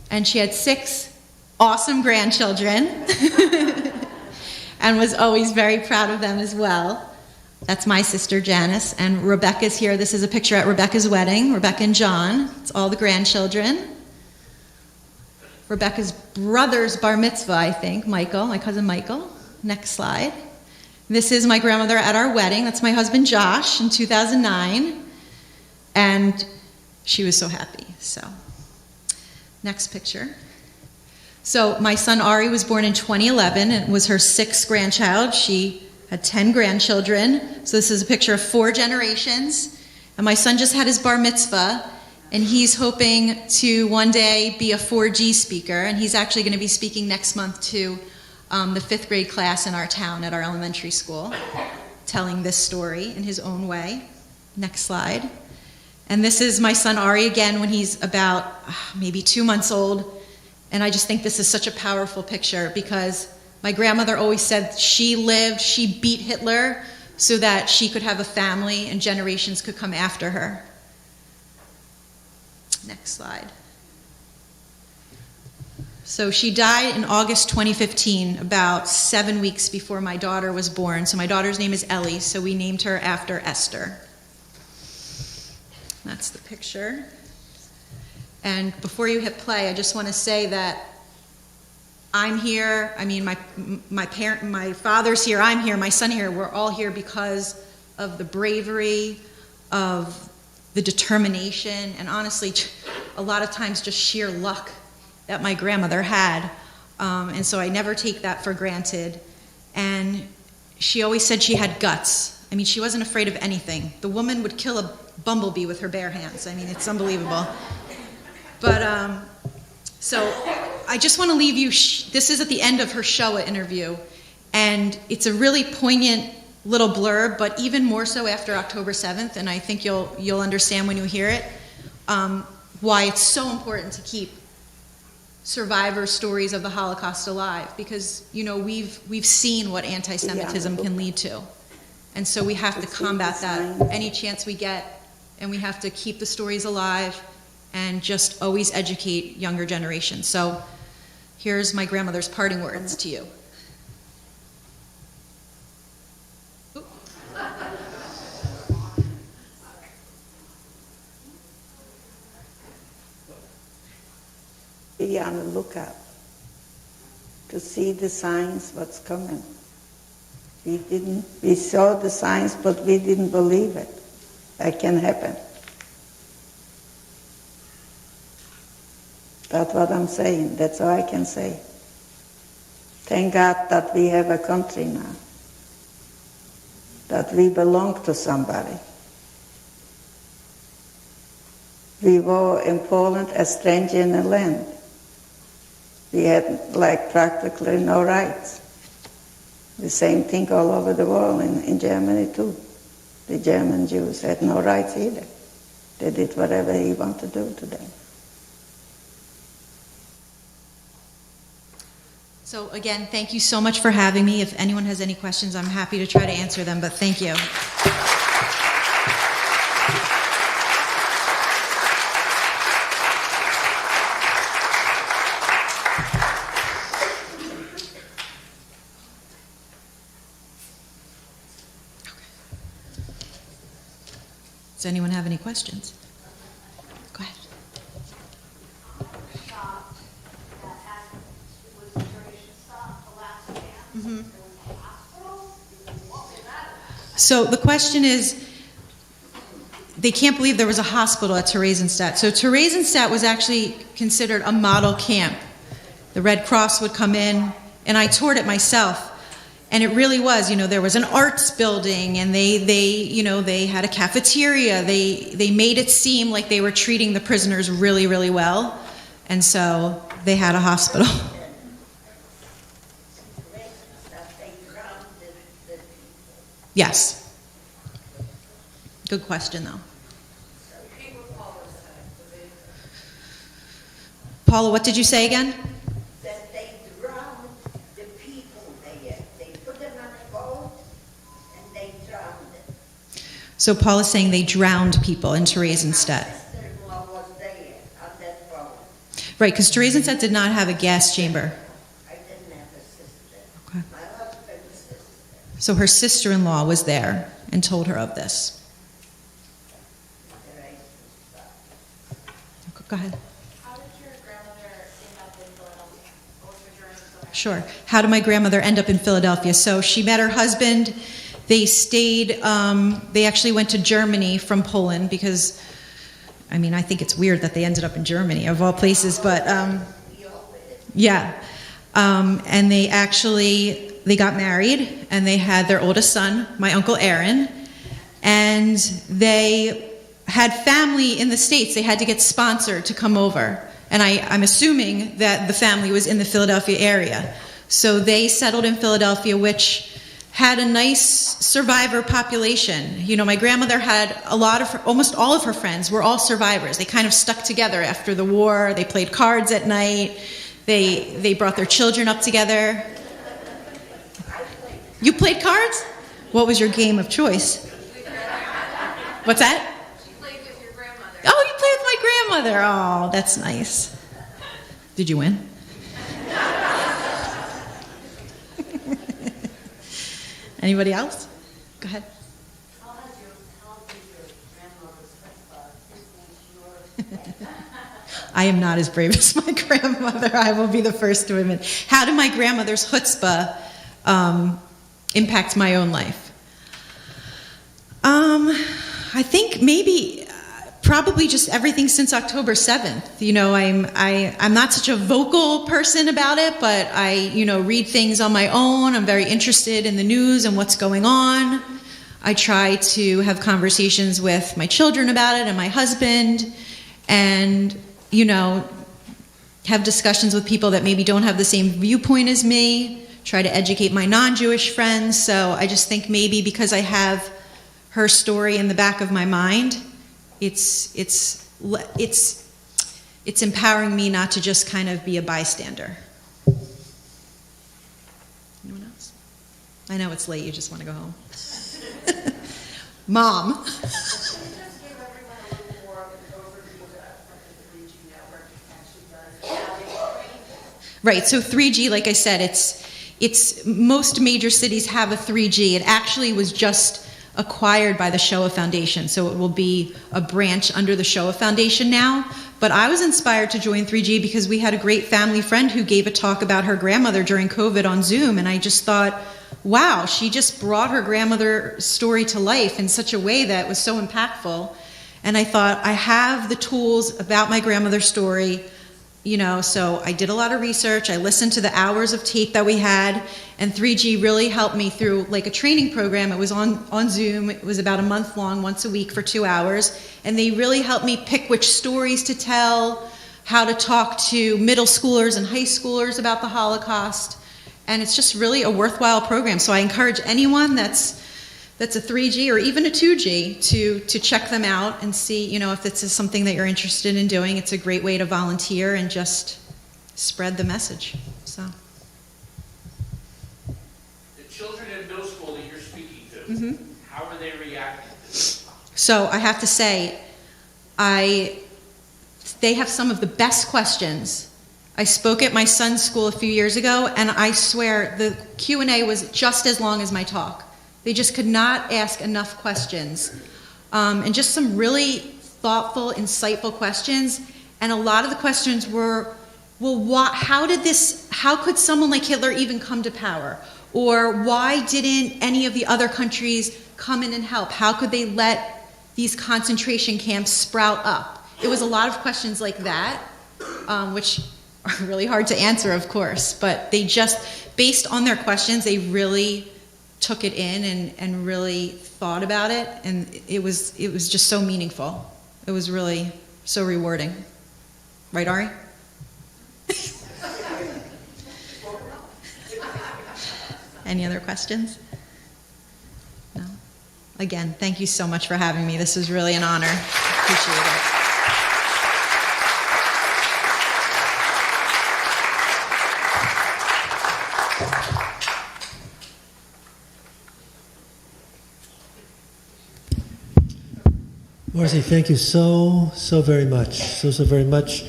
And she had 6 awesome grandchildren and was always very proud of them as well. That's my sister Janice, and Rebecca's here. This is a picture at Rebecca's wedding, Rebecca and John. It's all the grandchildren. Rebecca's brother's bar mitzvah, I think, Michael, my cousin Michael. Next slide. This is my grandmother at our wedding. That's my husband Josh in 2009. And she was so happy. So, next picture. So my son Ari was born in 2011 and was her 6th grandchild. She had 10 grandchildren. So this is a picture of 4 generations. And my son just had his bar mitzvah, and he's hoping to one day be a 4G speaker. And he's actually going to be speaking next month to the 5th grade class in our town at our elementary school, telling this story in his own way. Next slide. And this is my son Ari again when he's about maybe 2 months old. And I just think this is such a powerful picture because my grandmother always said she beat Hitler so that she could have a family and generations could come after her. Next slide. So she died in August 2015, about 7 weeks before my daughter was born. So my daughter's name is Ellie, so we named her after Esther. That's the picture. And before you hit play, I just want to say that I'm here. I mean, my father's here. I'm here. My son here. We're all here because of the bravery, of the determination, and honestly, a lot of times just sheer luck that my grandmother had. And so I never take that for granted. And she always said she had guts. I mean, she wasn't afraid of anything. The woman would kill a bumblebee with her bare hands. I mean, it's unbelievable. But so I just want to leave you, this is at the end of her Shoah interview, and it's a really poignant little blurb, but even more so after October 7th, and I think you'll understand when you hear it, why it's so important to keep survivor stories of the Holocaust alive, because, you know, we've seen what anti-Semitism can lead to, and so we have to combat that any chance we get, and we have to keep the stories alive and just always educate younger generations. So here's my grandmother's parting words to you. Be on the lookout to see the signs, what's coming. We saw the signs, but we didn't believe it. That can happen. That's what I'm saying. That's all I can say. Thank God that we have a country now. That we belong to somebody. We were in Poland a stranger in the land. We had practically no rights. The same thing all over the world, in Germany too. The German Jews had no rights either. They did whatever he wanted to do to them. So again, thank you so much for having me. If anyone has any questions, I'm happy to try to answer them, but thank you. Does anyone have any questions? Go ahead. That was So the question is, they can't believe there was a hospital at Theresienstadt. So Theresienstadt was actually considered a model camp. The Red Cross would come in, and I toured it myself. And it really was, there was an arts building, and they had a cafeteria. They made it seem like they were treating the prisoners really, really well. And so they had a hospital. Yes. Good question, though. Paula, what did you say again? That they drowned the people there. They put them on a boat and they drowned them. So Paula's saying they drowned people in Theresienstadt. My sister-in-law was there on that boat. Right, because Theresienstadt did not have a gas chamber. I didn't have a sister. Okay. My husband's sister. So her sister-in-law was there and told her of this. Go ahead. How did your grandmother end up in Philadelphia? What was her journey to there? Sure. How did my grandmother end up in Philadelphia? So she met her husband. They stayed, they actually went to Germany from Poland because, I think it's weird that they ended up in Germany, of all places, but yeah. And they got married, and they had their oldest son, my Uncle Aaron, and they had family in the States. They had to get sponsored to come over. And I'm assuming that the family was in the Philadelphia area. So they settled in Philadelphia, which had a nice survivor population. My grandmother had almost all of her friends were all survivors. They kind of stuck together after the war. They played cards at night. They brought their children up together. You played cards? What was your game of choice? What's that? Oh, you played with my grandmother. Oh, that's nice. Did you win? Anybody else? Go ahead. How did your grandmother's I am not as brave as my grandmother. I will be the first to admit. How did my grandmother's chutzpah impact my own life? I think probably just everything since October 7th. I'm not such a vocal person about it, but I, read things on my own. I'm very interested in the news and what's going on. I try to have conversations with my children about it and my husband, and, have discussions with people that maybe don't have the same viewpoint as me, try to educate my non-Jewish friends. So I just think maybe because I have her story in the back of my mind, it's empowering me not to just kind of be a bystander. Anyone else? I know it's late, you just want to go home. Mom. Can you just give everyone a little more of an overview of what the 3G network actually does? Right, so 3G, like I said, it's most major cities have a 3G. It actually was just acquired by the Shoah Foundation, so it will be a branch under the Shoah Foundation now. But I was inspired to join 3G because we had a great family friend who gave a talk about her grandmother during COVID on Zoom, and I just thought, wow, she just brought her grandmother's story to life in such a way that was so impactful. And I thought, I have the tools about my grandmother's story, so I did a lot of research. I listened to the hours of tape that we had, and 3G really helped me through like a training program. It was on Zoom. It was about a month long, once a week for 2 hours, and they really helped me pick which stories to tell, how to talk to middle schoolers and high schoolers about the Holocaust, and it's just really a worthwhile program. So I encourage anyone that's a 3G or even a 2G to check them out and see, if this is something that you're interested in doing. It's a great way to volunteer and just spread the message. So. The children in middle school that you're speaking to, how are they reacting to this? So I have to say, they have some of the best questions. I spoke at my son's school a few years ago, and I swear the Q&A was just as long as my talk. They just could not ask enough questions. And just some really thoughtful, insightful questions. And a lot of the questions were, well, how could someone like Hitler even come to power? Or why didn't any of the other countries come in and help? How could they let these concentration camps sprout up? It was a lot of questions like that, which are really hard to answer, of course, but they just, based on their questions, they really took it in and really thought about it, and it was just so meaningful. It was really so rewarding. Right, Ari? Any other questions? No? Again, thank you so much for having me. This was really an honor. Appreciate it. Marcy, thank you so very much. So very much.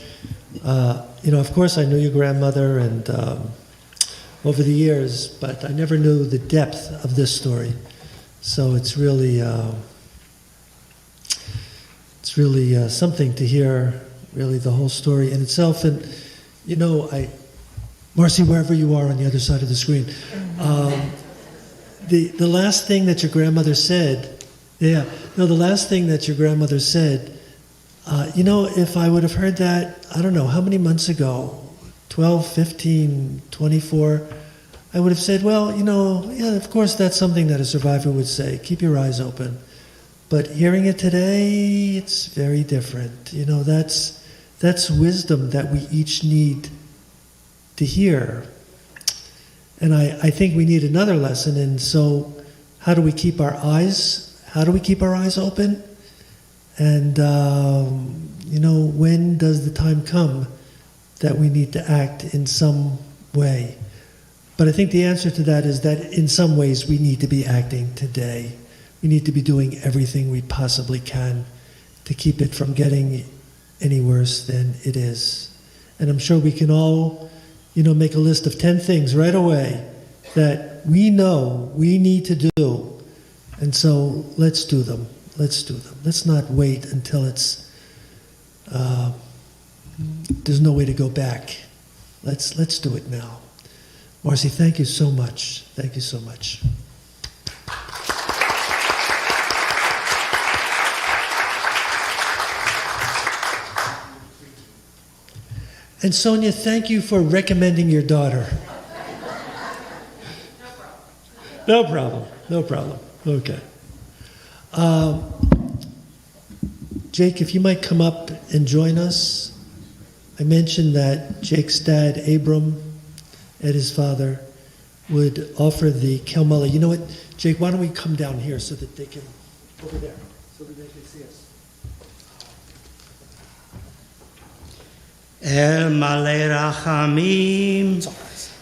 Of course, I knew your grandmother and over the years, but I never knew the depth of this story. So it's really something to hear, really, the whole story in itself. And, Marcy, wherever you are on the other side of the screen, the last thing that your grandmother said, the last thing that your grandmother said, if I would have heard that, I don't know, how many months ago, 12, 15, 24, I would have said, well, of course that's something that a survivor would say, keep your eyes open. But hearing it today, it's very different. That's wisdom that we each need to hear. And I think we need another lesson. And so how do we keep our eyes open? And, when does the time come that we need to act in some way? But I think the answer to that is that in some ways we need to be acting today. We need to be doing everything we possibly can to keep it from getting any worse than it is. And I'm sure we can all, make a list of 10 things right away that we know we need to do. And so let's do them. Let's not wait until there's no way to go back. Let's do it now. Marcy, thank you so much. Thank you so much. And Sonia, thank you for recommending your daughter. No problem. Okay. Jake, if you might come up and join us. I mentioned that Jake's dad, Abram, and his father would offer the Kelmala. You know what, Jake, why don't we come down here so that they can, over there, so that they can see us. El male rachamim,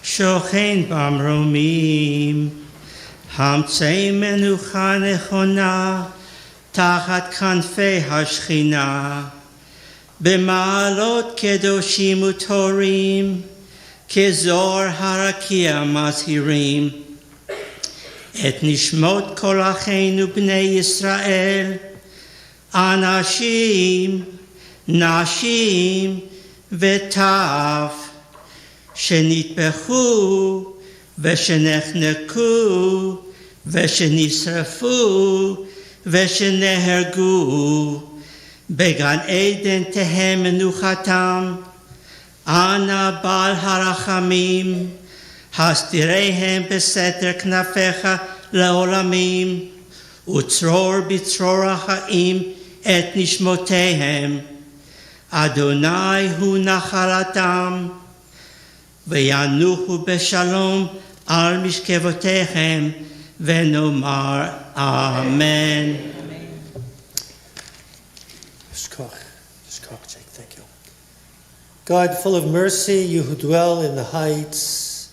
shochen bamromim, hamtzei menucha nechona, tachat kanfei hashchina, b'ma'alot kedoshim utorim, kezor harakia mazhirim, et nishmot kol acheinu bnei Yisrael, anashim, nashim, v'tav, shenitbechu, v'shenechneku, v'shenisrafu, v'shenehergu, began eden tehem menuchatam, ana bal harachamim, hasdirehem beseter knafecha leolamim, utzror bitzror hachaim et nishmotehem, Adonai hu nachalatam, v'yanuchu beshalom al mishkevotechem, v'nomar Amen. Jake, thank you. God, full of mercy, you who dwell in the heights,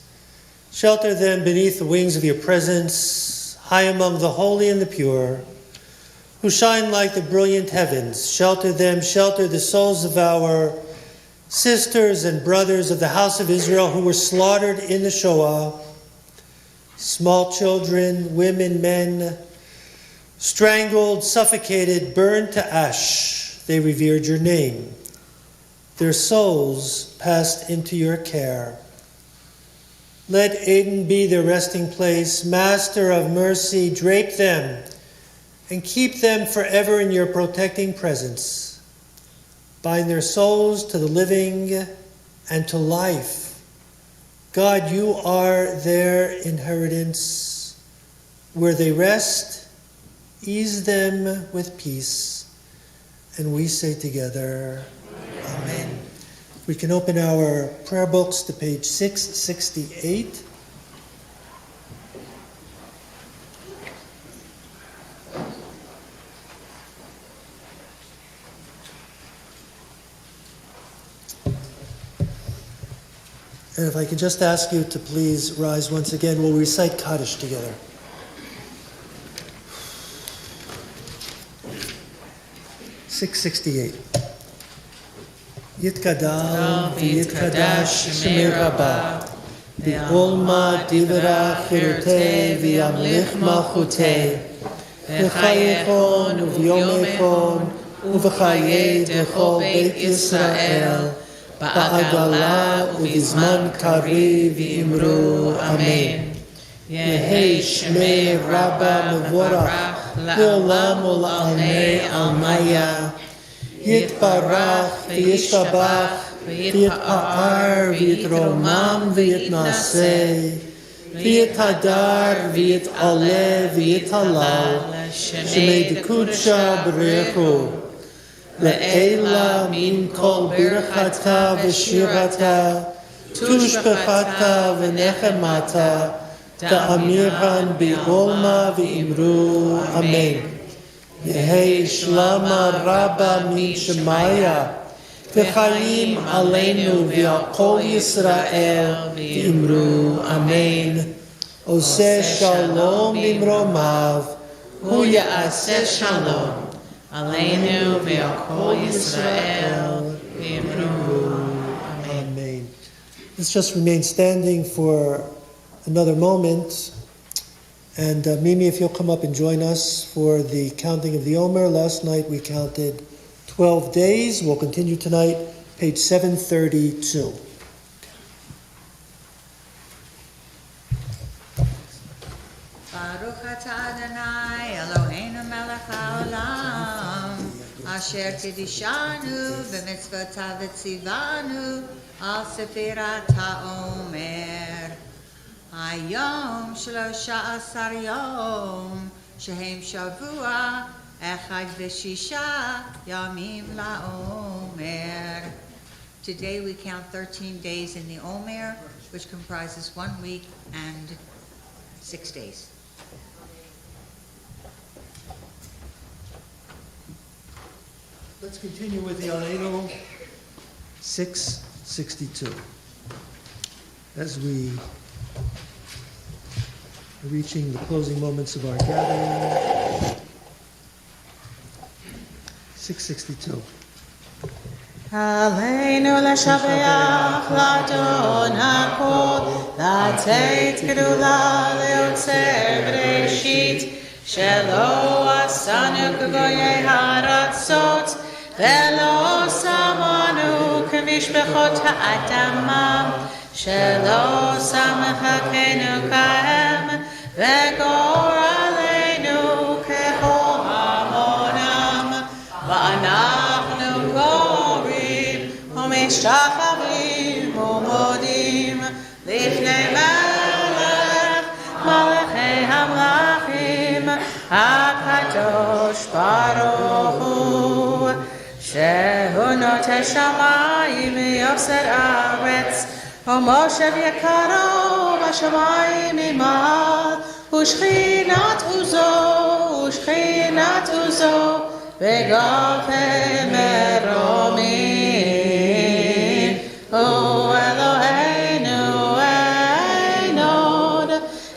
shelter them beneath the wings of your presence, high among the holy and the pure, who shine like the brilliant heavens. Shelter them, shelter the souls of our sisters and brothers of the house of Israel who were slaughtered in the Shoah, small children, women, men, strangled, suffocated, burned to ash. They revered your name. Their souls passed into your care. Let Eden be their resting place. Master of mercy, drape them and keep them forever in your protecting presence. Bind their souls to the living and to life. God, you are their inheritance. Where they rest, ease them with peace. And we say together, Amen. We can open our prayer books to page 668. And if I could just ask you to please rise once again, we'll recite Kaddish together. (668) Yitkadal v'yitkadash shemei rabba v'olma divra chirutei v'yamlich malchutei v'chayechon u'v'yomechon u'v'chayei d'chol Beit Yisrael ba'agala u'vizman kari v'imru Amen. Yehei shmei rabba mevorach le'olam u'la'almei almaya yitbarach v'yishabach v'yitpa'ar v'yitromam v'yitnaseh v'yithadar v'yit'aleh v'yithalal shemei d'kudsha b'rechu le'ela min kol birchata v'shirata tushbechata v'nechemata ta'amiran bi'olma v'imru Amen. Yehei shlama rabba min shemaya v'chayim aleinu v'yakol Yisrael v'imru Amen. Oseh shalom b'mromav hu ya'aseh shalom aleinu v'yakol Yisrael v'imru Amen. Let's just remain standing for another moment. And Mimi, if you'll come up and join us for the counting of the Omer. Last night we counted 12 days. We'll continue tonight, page 732. Baruch atah Adonai Eloheinu melech haolam asher kiddushanu b'mitzvotav v'tzivanu al sefirat ha'omer. Hayom 13 yom shehem shavua echad v'shisha yamim la'omer. Today we count 13 days in the Omer, which comprises 1 week and 6 days. Let's continue with the Aleinu 662. As we are reaching the closing moments of our gathering, 662. Aleinu l'shabeach l'adon hakol, לתת גדולה ליוצר בראשית, שלא עשנו כגויי הארצות, ולא שמנו כמשפחות האדמה, שלא שמחקנו כהם, וגורלנו ככל המונם, ואנחנו קוראים ומשתחווים ומודים לפני מלך מלכי המלכים הקדוש ברוך הוא, שהוא נוטה שמיים יוסר ארץ, ומושב יקרו בשמיים ממעל, ושכינת עוזו בגופי מרומים. הוא אלוהינו אין עוד,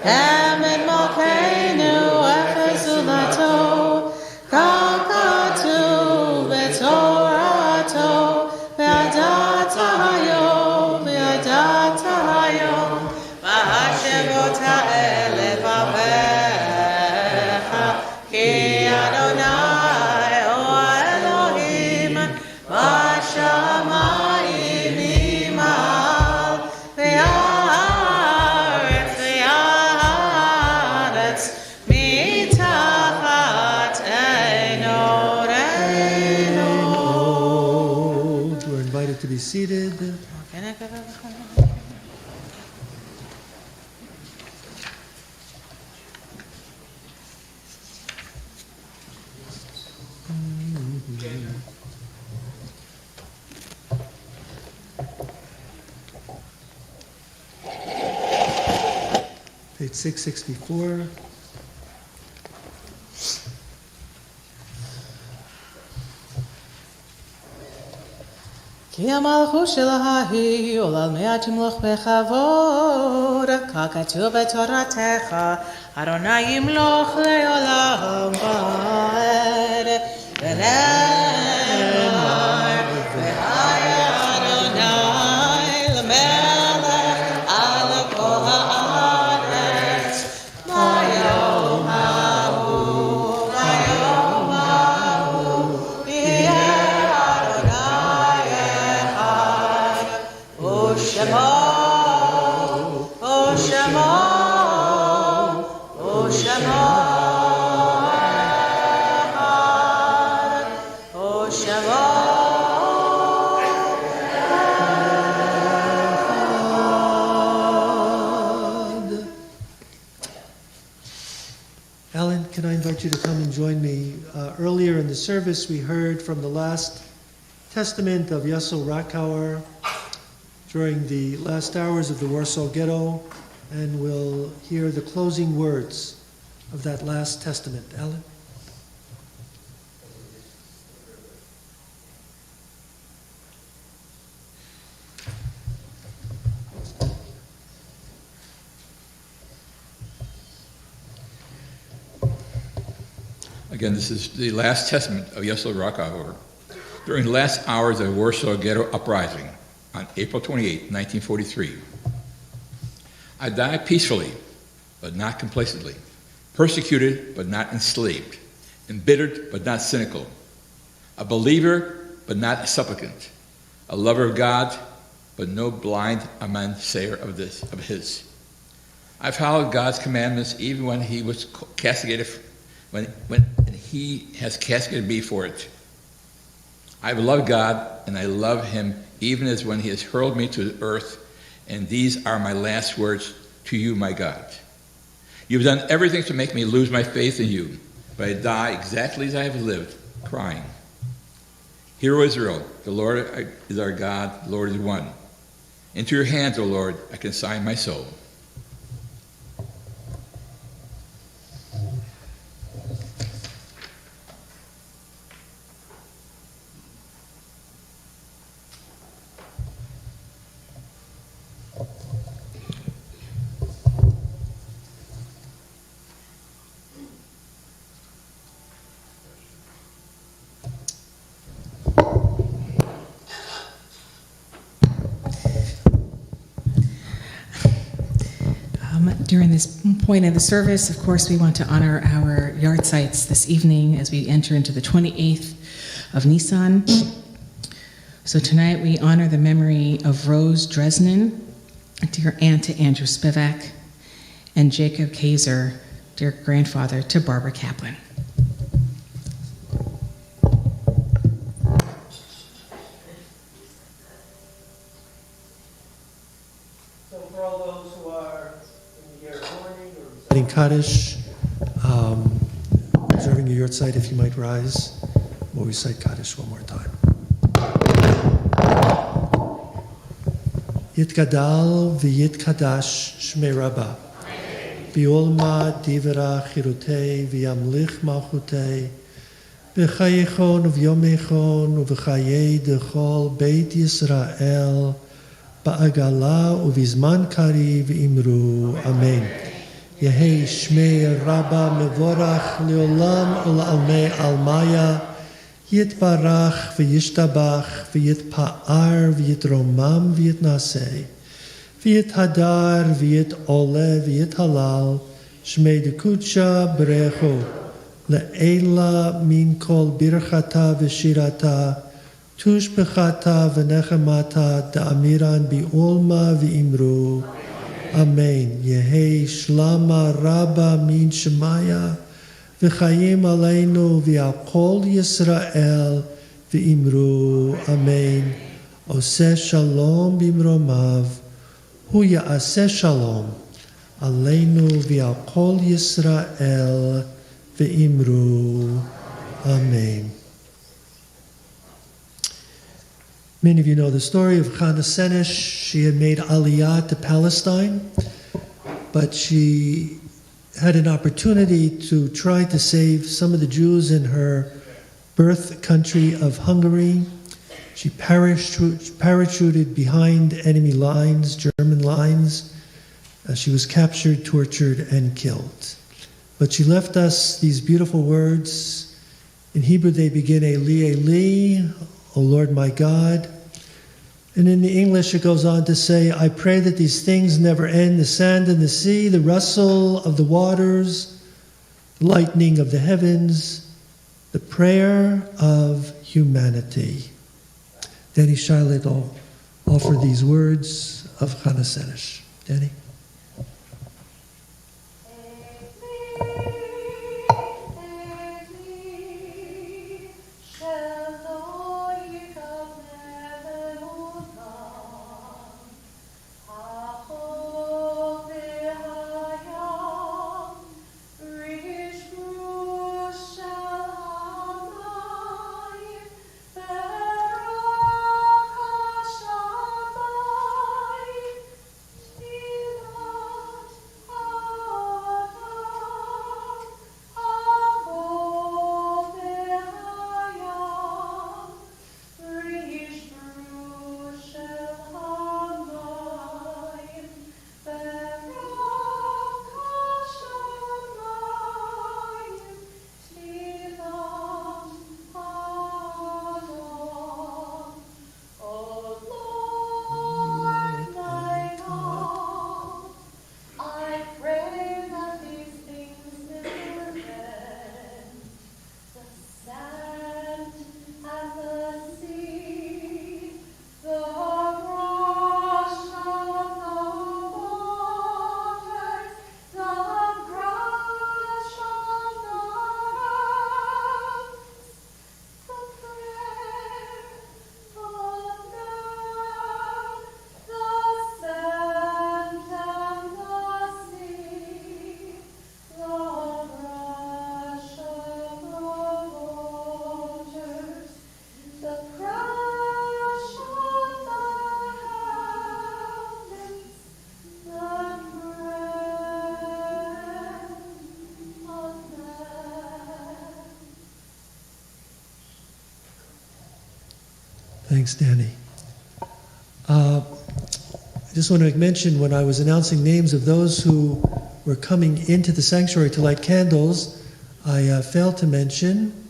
אמת מלכנו איך זולתו, כך כתוב בתורתו, וידעת היום, והשבות האלה בבך, כי אדוני הוא האלוהים, invited to be seated. Page 664. כי המלכות שלה היא ולעולמי תמלוך בכבוד, ככתוב בתורתך, אדוני ימלוך לעולם ועד. ונאמר, והיה אדוני למלך על כל הארץ, ביום ההוא, ביום ההוא, יהיה Alan, can I invite you to come and join me? Earlier in the service, we heard from the last testament of Yessel Rakauer during the last hours of the Warsaw Ghetto, and we'll hear the closing words of that last testament. Alan? Again, this is the last testament of Yessel Rakauer during the last hours of the Warsaw Ghetto uprising on April 28, 1943. I died peacefully, but not complacently, persecuted, but not enslaved, embittered, but not cynical, a believer, but not a supplicant, a lover of God, but no blind amen sayer of his. I followed God's commandments even when he was castigated, when he has castigated me for it. I have loved God, and I love him even as when he has hurled me to the earth, and these are my last words to you, my God. You have done everything to make me lose my faith in you, but I die exactly as I have lived, crying. Hear, O Israel, the Lord is our God, the Lord is one. Into your hands, O Lord, I consign my soul. During this point of the service, of course, we want to honor our yard sites this evening as we enter into the 28th of Nisan. So tonight we honor the memory of Rose Dresnan, dear aunt to Andrew Spivak, and Jacob Kaiser, dear grandfather to Barbara Kaplan. So for all those who are in the year mourning or reciting Kaddish, observing your yurt site, if you might rise, we'll recite Kaddish one more time. Yitgadal v'yitkadash shmei Rabbah v'olma divra chirutei v'yamlich malchutei v'chayechon v'yomechon v'chayei dechol beit Yisrael ba'agala uvizman kari v'imru. Amen. Yehei shmei Rabbah mevorach leolam ul'almei almaya Yitbarach v'yishtabach v'yitpa'ar v'yitromam v'yitnaseh v'yithadar v'yitole v'yithalal shmei dekudsha b'recho le'ela min kol birchata v'shirata tushbechata v'nechemata da'amiran bi'olma v'imru. Amen. Yehei shlama rabba min shemaya v'chayim aleinu v'yakol Yisrael v'imru. Amen. Oseh shalom bimromav, hu ya'aseh shalom, aleinu v'al kol Yisrael ve'imru. Amen. Many of you know the story of Chana Senesh. She had made Aliyah to Palestine, but she had an opportunity to try to save some of the Jews in her birth country of Hungary. She parachuted behind enemy lines, German lines. She was captured, tortured, and killed. But she left us these beautiful words. In Hebrew they begin, Eli, Eli, O Lord my God. And in the English it goes on to say, I pray that these things never end, the sand and the sea, the rustle of the waters, the lightning of the heavens, the prayer of humanity. Danny Charlotte will offer these words of Chana Senesh. Danny? Thanks, Danny. I just want to mention when I was announcing names of those who were coming into the sanctuary to light candles, I failed to mention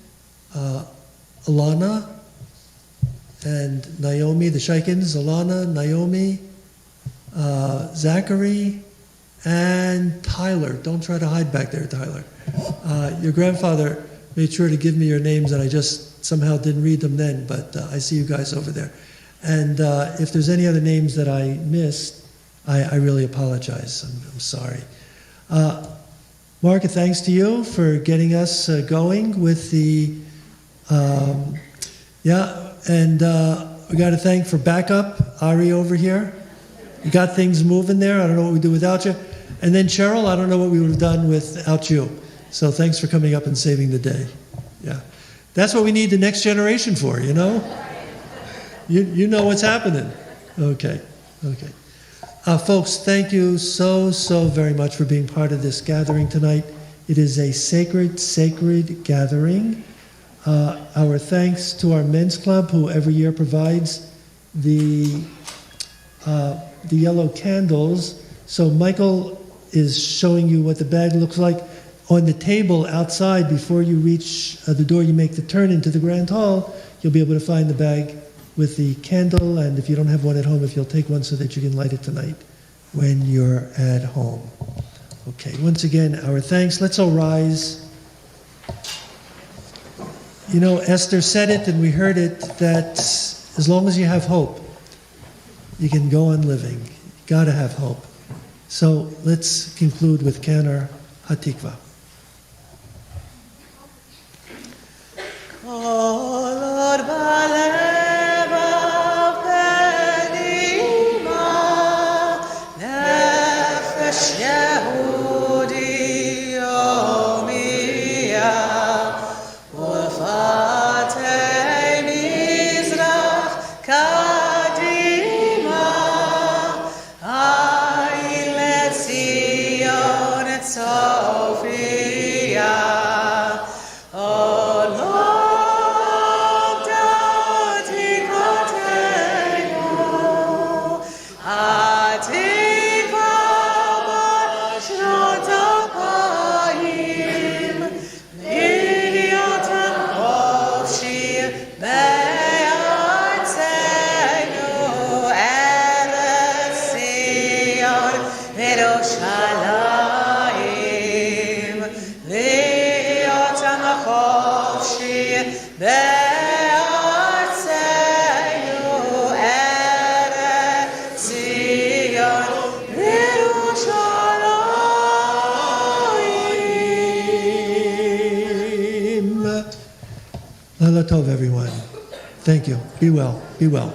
Alana and Naomi, the Shaikins, Alana, Naomi, Zachary, and Tyler. Don't try to hide back there, Tyler. Your grandfather made sure to give me your names, and I just somehow didn't read them then, but I see you guys over there. And if there's any other names that I missed, I really apologize. I'm sorry. Mark, thanks to you for getting us going with the, and we got to thank for backup, Ari over here. You got things moving there. I don't know what we'd do without you. And then Cheryl, I don't know what we would have done without you. So thanks for coming up and saving the day. Yeah. That's what we need the next generation for, you know? You know what's happening. Okay. Folks, thank you so very much for being part of this gathering tonight. It is a sacred gathering. Our thanks to our men's club, who every year provides the yellow candles. So Michael is showing you what the bag looks like. On the table outside, before you reach the door, you make the turn into the Grand Hall, you'll be able to find the bag with the candle, and if you don't have one at home, if you'll take one so that you can light it tonight when you're at home. Okay, once again, our thanks. Let's all rise. You know, Esther said it and we heard it, that as long as you have hope, you can go on living. You gotta have hope. So let's conclude with Kanar Hatikva. Oh Lord, Laila Tov, everyone. Thank you. Be well. Be well.